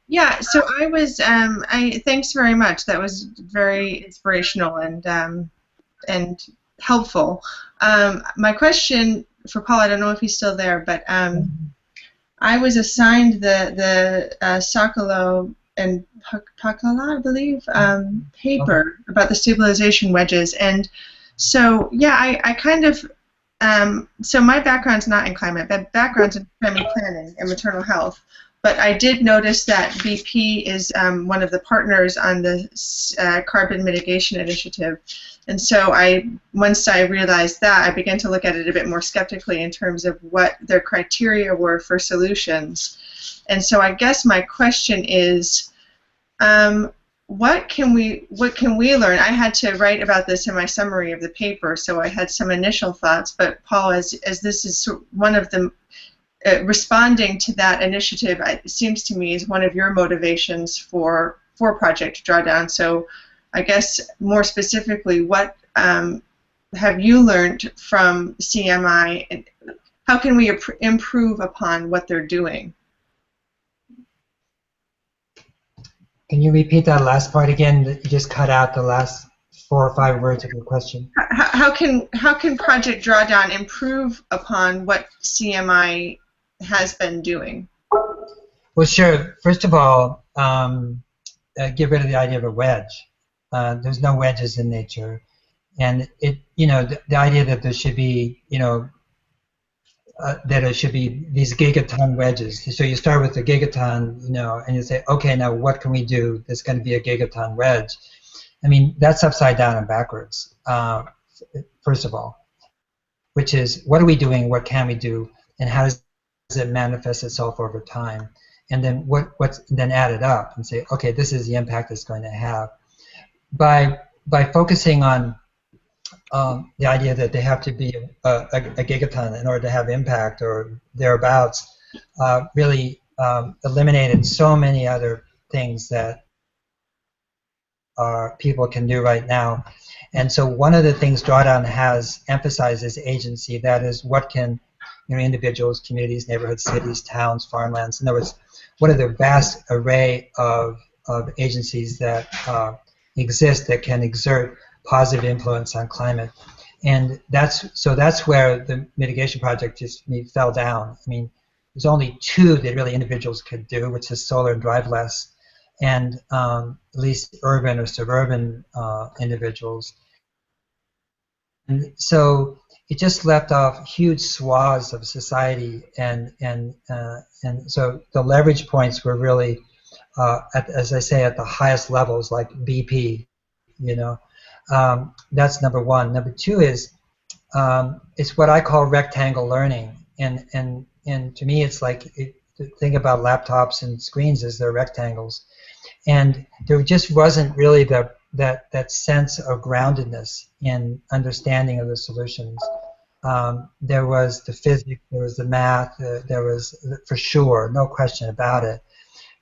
Yeah, so I was. Thanks very much. That was very inspirational and helpful. My question for Paul, I don't know if he's still there, but I was assigned the Sokolow and Pakala, I believe, paper about the stabilization wedges, and so yeah, I kind of so my background's not in climate, my background's in family planning and maternal health, but I did notice that BP is one of the partners on the carbon mitigation initiative. And so once I realized that, I began to look at it a bit more skeptically in terms of what their criteria were for solutions. And so I guess my question is, what can we learn? I had to write about this in my summary of the paper, so I had some initial thoughts. But Paul, as this is one of the responding to that initiative, it seems to me, is one of your motivations for Project Drawdown. So I guess more specifically, what have you learned from CMI, and how can we improve upon what they're doing? Can you repeat that last part again? You just cut out the last 4 or 5 words of your question. How can Project Drawdown improve upon what CMI has been doing? Well, sure. First of all, get rid of the idea of a wedge. There's no wedges in nature, and the idea that there should be, that it should be these gigaton wedges. So you start with the gigaton, and you say, okay, now what can we do that's going to be a gigaton wedge? I mean, that's upside down and backwards. First of all, which is, what are we doing? What can we do? And how does it manifest itself over time? And then then add it up and say, okay, this is the impact it's going to have. By focusing on the idea that they have to be a gigaton in order to have impact or thereabouts, really eliminated so many other things that people can do right now. And so one of the things Drawdown has emphasized is agency. That is, what can individuals, communities, neighborhoods, cities, towns, farmlands. In other words, what are the vast array of agencies that exist that can exert positive influence on climate. And that's where the mitigation project just fell down. I mean, there's only 2 that really individuals could do, which is solar and driverless, and at least urban or suburban individuals. And so it just left off huge swaths of society, and so the leverage points were really, as I say, at the highest levels, like BP, That's number one. Number 2 is it's what I call rectangle learning, and to me it's like the thing about laptops and screens is they're rectangles, and there just wasn't really that sense of groundedness in understanding of the solutions. There was the physics, there was the math, there was, for sure, no question about it,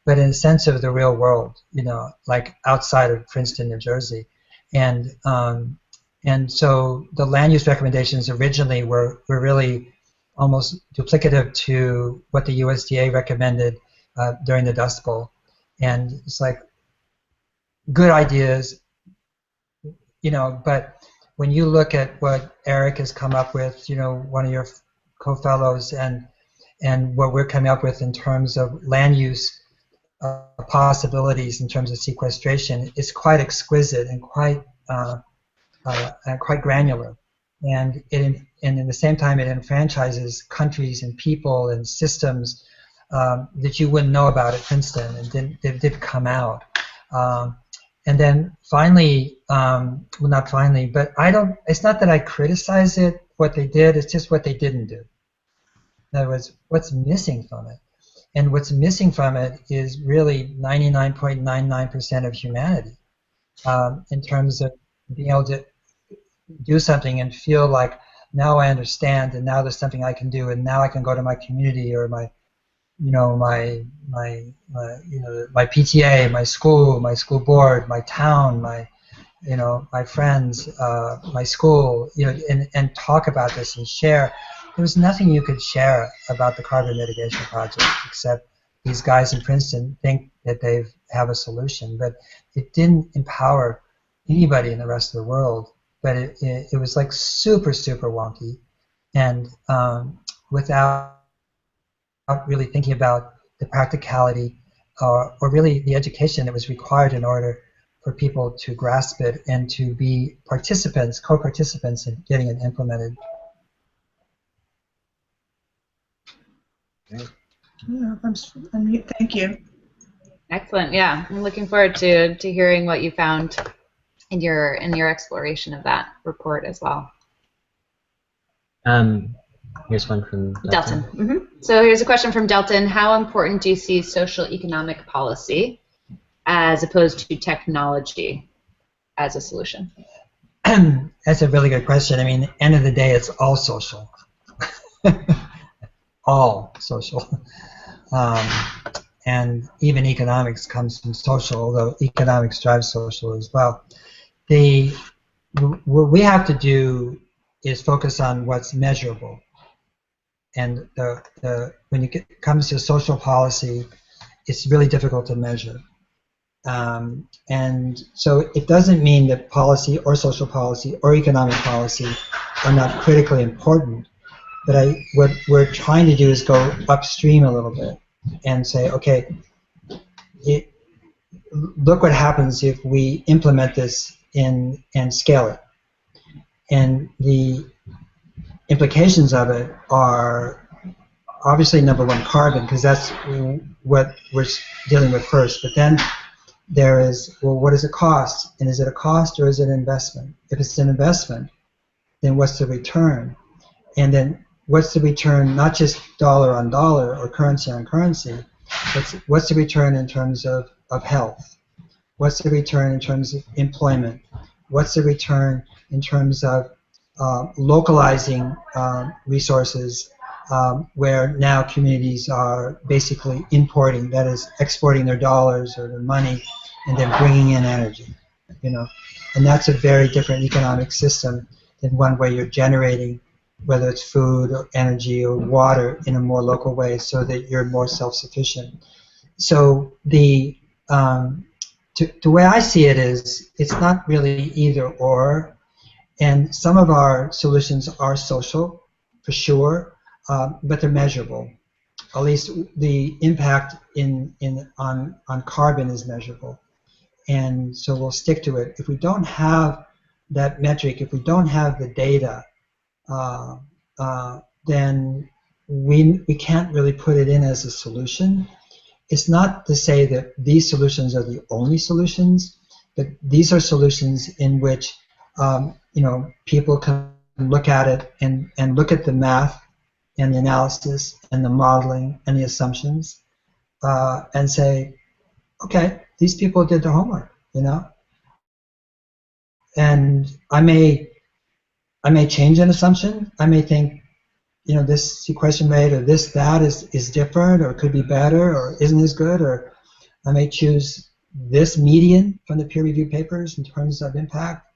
but in a sense of the real world, like outside of Princeton, New Jersey. And so the land use recommendations originally were really almost duplicative to what the USDA recommended during the Dust Bowl. And it's like, good ideas, but when you look at what Eric has come up with, one of your co-fellows, and and what we're coming up with in terms of land use possibilities in terms of sequestration is quite exquisite and quite granular, and at the same time it enfranchises countries and people and systems that you wouldn't know about at Princeton and didn't come out. And then finally, well, not finally, but it's not that I criticize it, what they did, it's just what they didn't do. In other words, what's missing from it? And what's missing from it is really 99.99% of humanity in terms of being able to do something and feel like now I understand, and now there's something I can do, and now I can go to my community or my PTA, my school board, my town, my friends, my school, and talk about this and share. There was nothing you could share about the carbon mitigation project except these guys in Princeton think that they have a solution, but it didn't empower anybody in the rest of the world. But it was like super, super wonky, and without really thinking about the practicality or really the education that was required in order for people to grasp it and to be participants, co-participants in getting it implemented. Yeah, thank you. Excellent. Yeah, I'm looking forward to hearing what you found in your exploration of that report as well. Here's one from Delton. So here's a question from Delton. How important do you see social economic policy as opposed to technology as a solution? That's a really good question. I mean, at the end of the day, it's all social. All social. And even economics comes from social, although economics drives social as well. What we have to do is focus on what's measurable. And when it comes to social policy, it's really difficult to measure. And so it doesn't mean that policy or social policy or economic policy are not critically important. But what we're trying to do is go upstream a little bit and say, okay, look what happens if we implement this and scale it. And the implications of it are obviously, number one, carbon, because that's what we're dealing with first. But then there is, well, what does it cost? And is it a cost or is it an investment? If it's an investment, then what's the return? And then what's the return, not just dollar on dollar or currency on currency, but what's the return in terms of health? What's the return in terms of employment? What's the return in terms of localizing resources where now communities are basically importing, that is, exporting their dollars or their money and then bringing in energy, and that's a very different economic system than one where you're generating, whether it's food or energy or water, in a more local way so that you're more self-sufficient. So the way I see it is, it's not really either or, and some of our solutions are social, for sure, but they're measurable. At least the impact on carbon is measurable, and so we'll stick to it. If we don't have that metric, if we don't have the data, then we can't really put it in as a solution. It's not to say that these solutions are the only solutions, but these are solutions in which people can look at it and look at the math and the analysis and the modeling and the assumptions and say, okay, these people did their homework, and I may change an assumption. I may think, this sequestration rate or that is different, or could be better, or isn't as good, or I may choose this median from the peer-reviewed papers in terms of impact.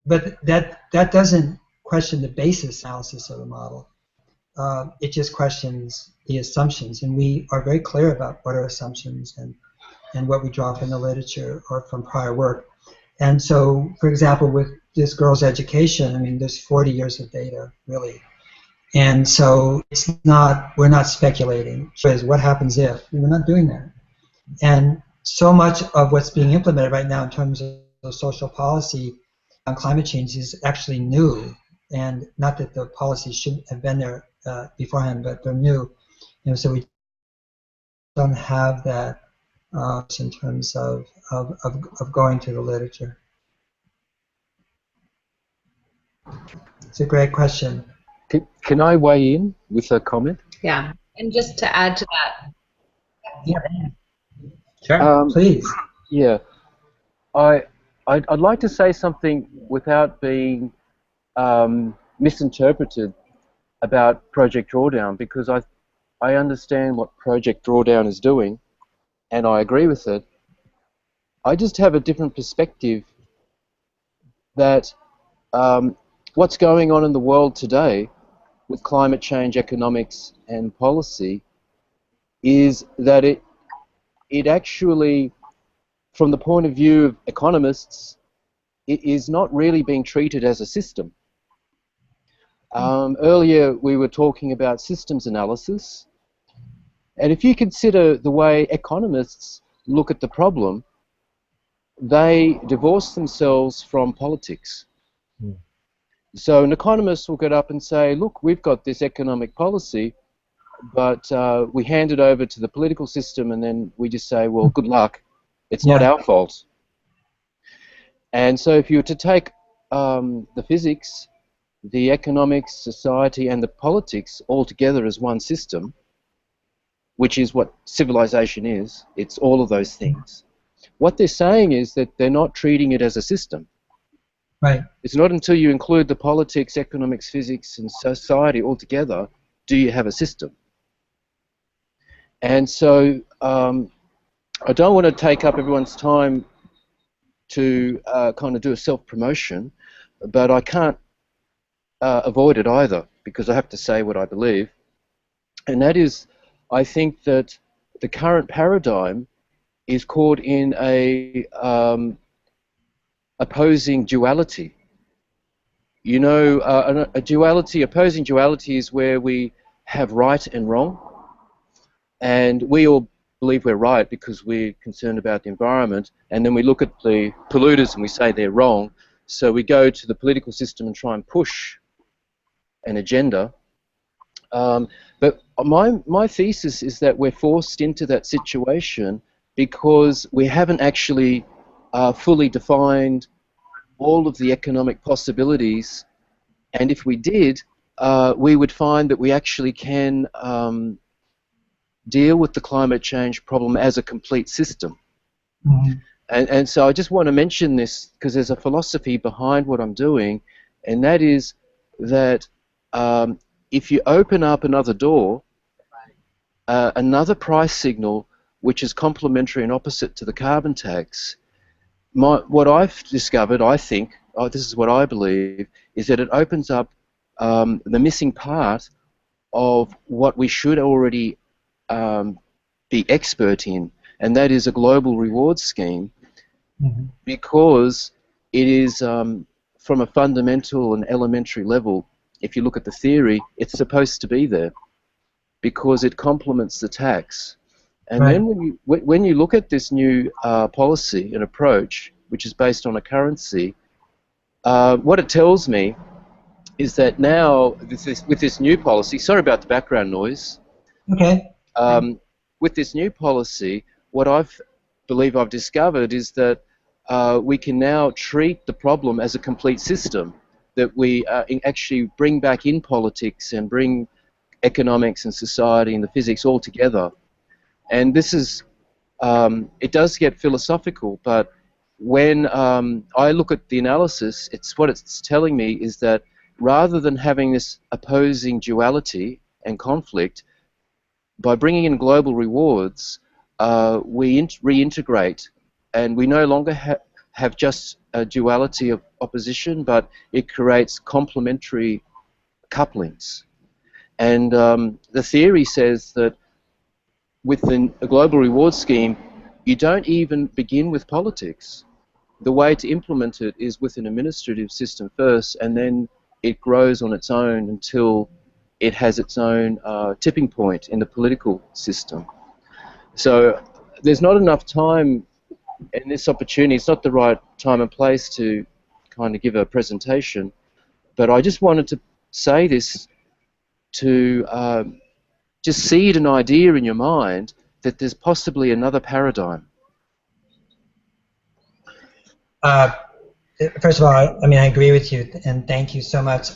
But that doesn't question the basis analysis of the model. It just questions the assumptions, and we are very clear about what are assumptions and what we draw from the literature or from prior work. And so, for example, with this girl's education, I mean, there's 40 years of data, really, And so we're not speculating. Is what happens if? We're not doing that. And so much of what's being implemented right now in terms of social policy on climate change is actually new. And not that the policies shouldn't have been there beforehand, but they're new. And so we don't have that in terms of going to the literature. It's a great question. Can I weigh in with a comment? Yeah, and just to add to that. Yeah. Sure. Please. Yeah. I'd like to say something without being misinterpreted about Project Drawdown, because I understand what Project Drawdown is doing, and I agree with it. I just have a different perspective that what's going on in the world today with climate change, economics, and policy is that it actually, from the point of view of economists, it is not really being treated as a system. Earlier we were talking about systems analysis, and if you consider the way economists look at the problem, they divorce themselves from politics. So an economist will get up and say, look, we've got this economic policy, but we hand it over to the political system, and then we just say, well, good luck, it's not our fault. And so if you were to take the physics, the economics, society, and the politics all together as one system, which is what civilization is, it's all of those things. What they're saying is that they're not treating it as a system. Right. It's not until you include the politics, economics, physics, and society all together do you have a system. And so I don't want to take up everyone's time to kind of do a self-promotion, but I can't avoid it either, because I have to say what I believe. And that is, I think that the current paradigm is caught in a opposing duality. You know, a duality, opposing duality is where we have right and wrong, and we all believe we're right because we're concerned about the environment, and then we look at the polluters and we say they're wrong, so we go to the political system and try and push an agenda. But my thesis is that we're forced into that situation because we haven't actually fully defined all of the economic possibilities, and if we did, we would find that we actually can deal with the climate change problem as a complete system. Mm-hmm. And so I just want to mention this because there's a philosophy behind what I'm doing, and that is that if you open up another door, another price signal which is complementary and opposite to the carbon tax, what I've discovered, I think, this is what I believe, is that it opens up the missing part of what we should already be expert in, and that is a global reward scheme, because it is from a fundamental and elementary level, if you look at the theory, it's supposed to be there because it complements the tax. And then when you look at this new policy and approach, which is based on a currency, what it tells me is that now with this new policy, sorry about the background noise. Okay. With this new policy, what I believe I've discovered is that we can now treat the problem as a complete system, that we actually bring back in politics and bring economics and society and the physics all together. And this is, it does get philosophical, but when I look at the analysis, what it's telling me is that rather than having this opposing duality and conflict, by bringing in global rewards, we reintegrate, and we no longer have just a duality of opposition, but it creates complementary couplings. And the theory says that within a global reward scheme, you don't even begin with politics. The way to implement it is with an administrative system first, and then it grows on its own until it has its own tipping point in the political system. So there's not enough time in this opportunity. It's not the right time and place to kind of give a presentation, but I just wanted to say this to just seed an idea in your mind that there's possibly another paradigm. First of all, I mean, I agree with you, and thank you so much.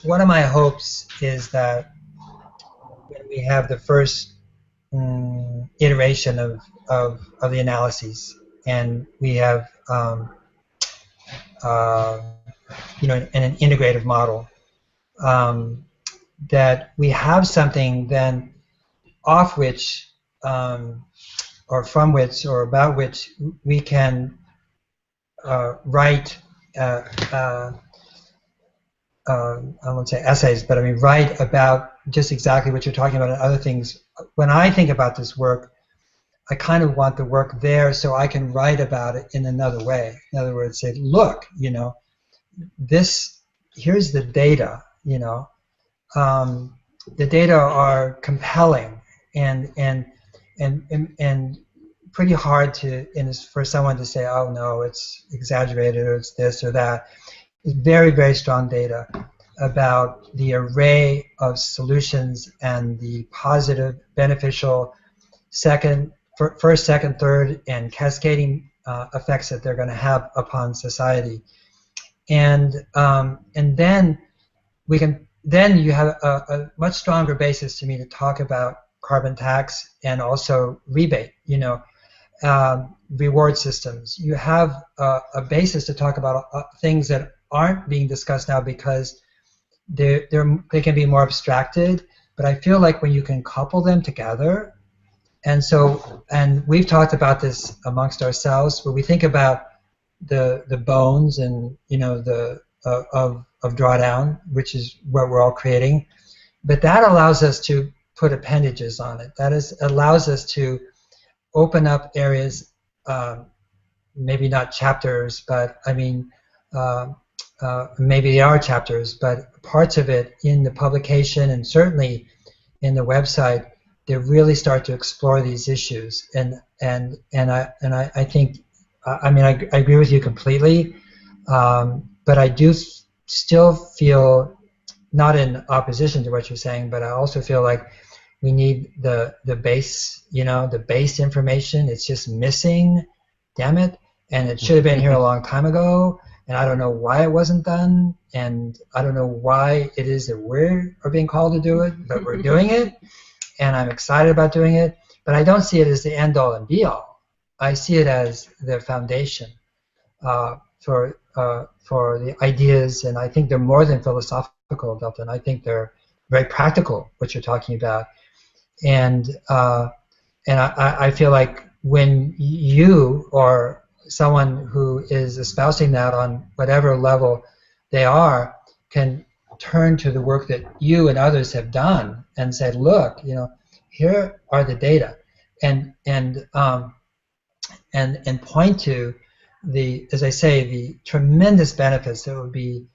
One of my hopes is that when we have the first iteration of the analyses, and we have you know, an integrative model, that we have something then off which or from which or about which we can write I won't say essays, but I mean write about just exactly what you're talking about and other things. When I think about this work, I kind of want the work there so I can write about it in another way. In other words, say, look, you know, here's the data, you know. The data are compelling and pretty hard for someone to say, oh no, it's exaggerated or it's this or that. It's very, very strong data about the array of solutions and the positive, beneficial first, second, third, and cascading effects that they're going to have upon society. And then we can. Then you have a much stronger basis to me to talk about carbon tax and also rebate, you know, reward systems. You have a basis to talk about things that aren't being discussed now because they can be more abstracted. But I feel like when you can couple them together, and we've talked about this amongst ourselves, where we think about the bones and, you know, of Drawdown, which is what we're all creating, but that allows us to put appendages on it. That allows us to open up areas, maybe not chapters, but I mean, maybe they are chapters, but parts of it in the publication and certainly in the website, they really start to explore these issues. And I think, I mean, I agree with you completely, but I do still feel not in opposition to what you're saying, but I also feel like we need the base, you know, the base information. It's just missing, damn it, and it should have been here a long time ago, and I don't know why it wasn't done, and I don't know why it is that we are being called to do it, but we're doing it, and I'm excited about doing it, but I don't see it as the end-all and be-all. I see it as the foundation for the ideas, and I think they're more than philosophical, Dalton. I think they're very practical, what you're talking about, and I feel like when you or someone who is espousing that on whatever level they are can turn to the work that you and others have done and say, look, you know, here are the data, and point to the, as I say, the tremendous benefits that would be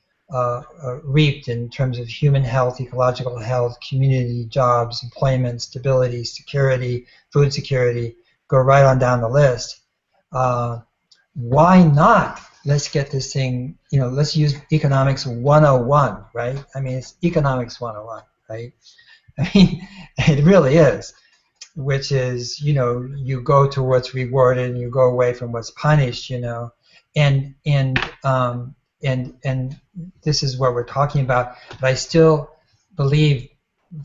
reaped in terms of human health, ecological health, community, jobs, employment, stability, security, food security, go right on down the list. Why not? Let's get this thing, you know, let's use economics 101, right? I mean, it's economics 101, right? I mean, it really is, which is, you know, you go to what's rewarded and you go away from what's punished, you know, and this is what we're talking about. But I still believe,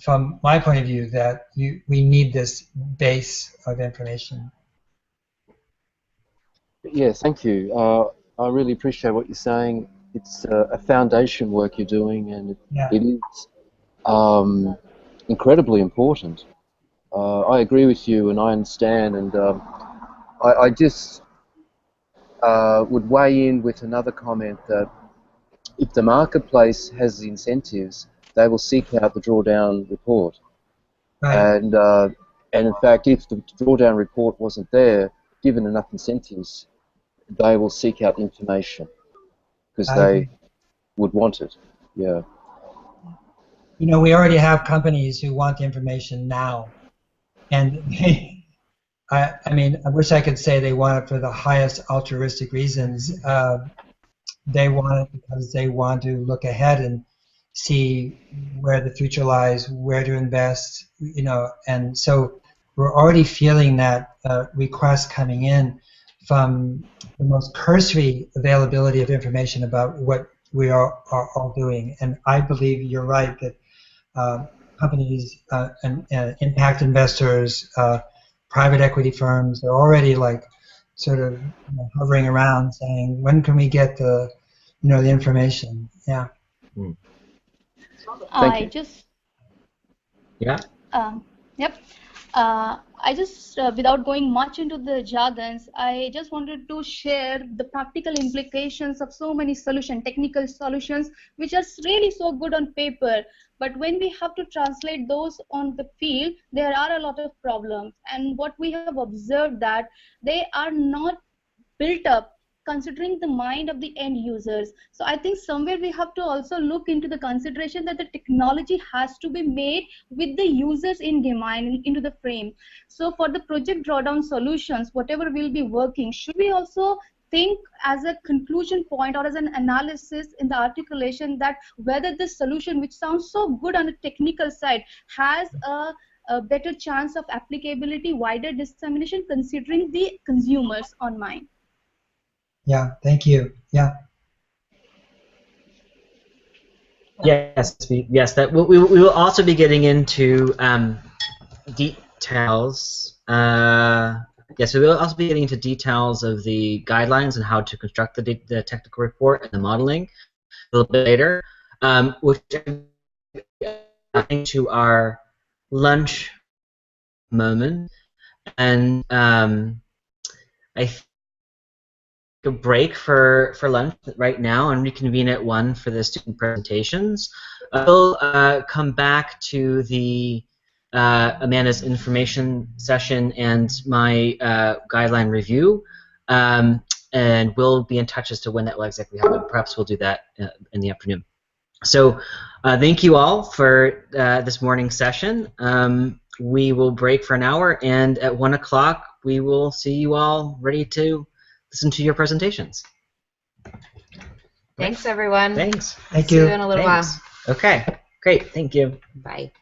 from my point of view, that we need this base of information. Yeah, thank you. I really appreciate what you're saying. It's a foundation work you're doing, and it is incredibly important. I agree with you, and I understand, and I just would weigh in with another comment that if the marketplace has the incentives, they will seek out the Drawdown report. Right. And in fact, if the Drawdown report wasn't there, given enough incentives, they will seek out information because they would want it. Yeah. you know, we already have companies who want the information now, and I mean, I wish I could say they want it for the highest altruistic reasons. They want it because they want to look ahead and see where the future lies, where to invest, you know, and so we're already feeling that request coming in from the most cursory availability of information about what we are all doing. And I believe you're right that companies and impact investors, private equity firms, they're already like sort of, you know, hovering around saying, when can we get the, you know, the information? Yeah. I just. Yeah. Yep. I just, without going much into the jargons, I just wanted to share the practical implications of so many solutions, technical solutions, which are really so good on paper. But when we have to translate those on the field, there are a lot of problems. And what we have observed that they are not built up considering the mind of the end users. So I think somewhere we have to also look into the consideration that the technology has to be made with the users in mind, into the frame. So for the project drawdown solutions, whatever we'll be working, should we also think as a conclusion point or as an analysis in the articulation that whether this solution, which sounds so good on the technical side, has a better chance of applicability, wider dissemination, considering the consumers on mind? Yeah, thank you. Yeah. Yes, that we will also be getting into details. Yes, we will also be getting into details of the guidelines and how to construct the technical report and the modeling a little bit later, which I think to our lunch moment, and I think a break for lunch right now and reconvene at 1 for the student presentations. We'll come back to the Amanda's information session and my guideline review, and we'll be in touch as to when that will exactly happen. Perhaps we'll do that in the afternoon. So thank you all for this morning's session. We will break for an hour, and at 1 o'clock we will see you all ready to listen to your presentations. Thanks, everyone. Thanks. Thank See you. you in a little Thanks. while. Okay, great. Thank you. Bye.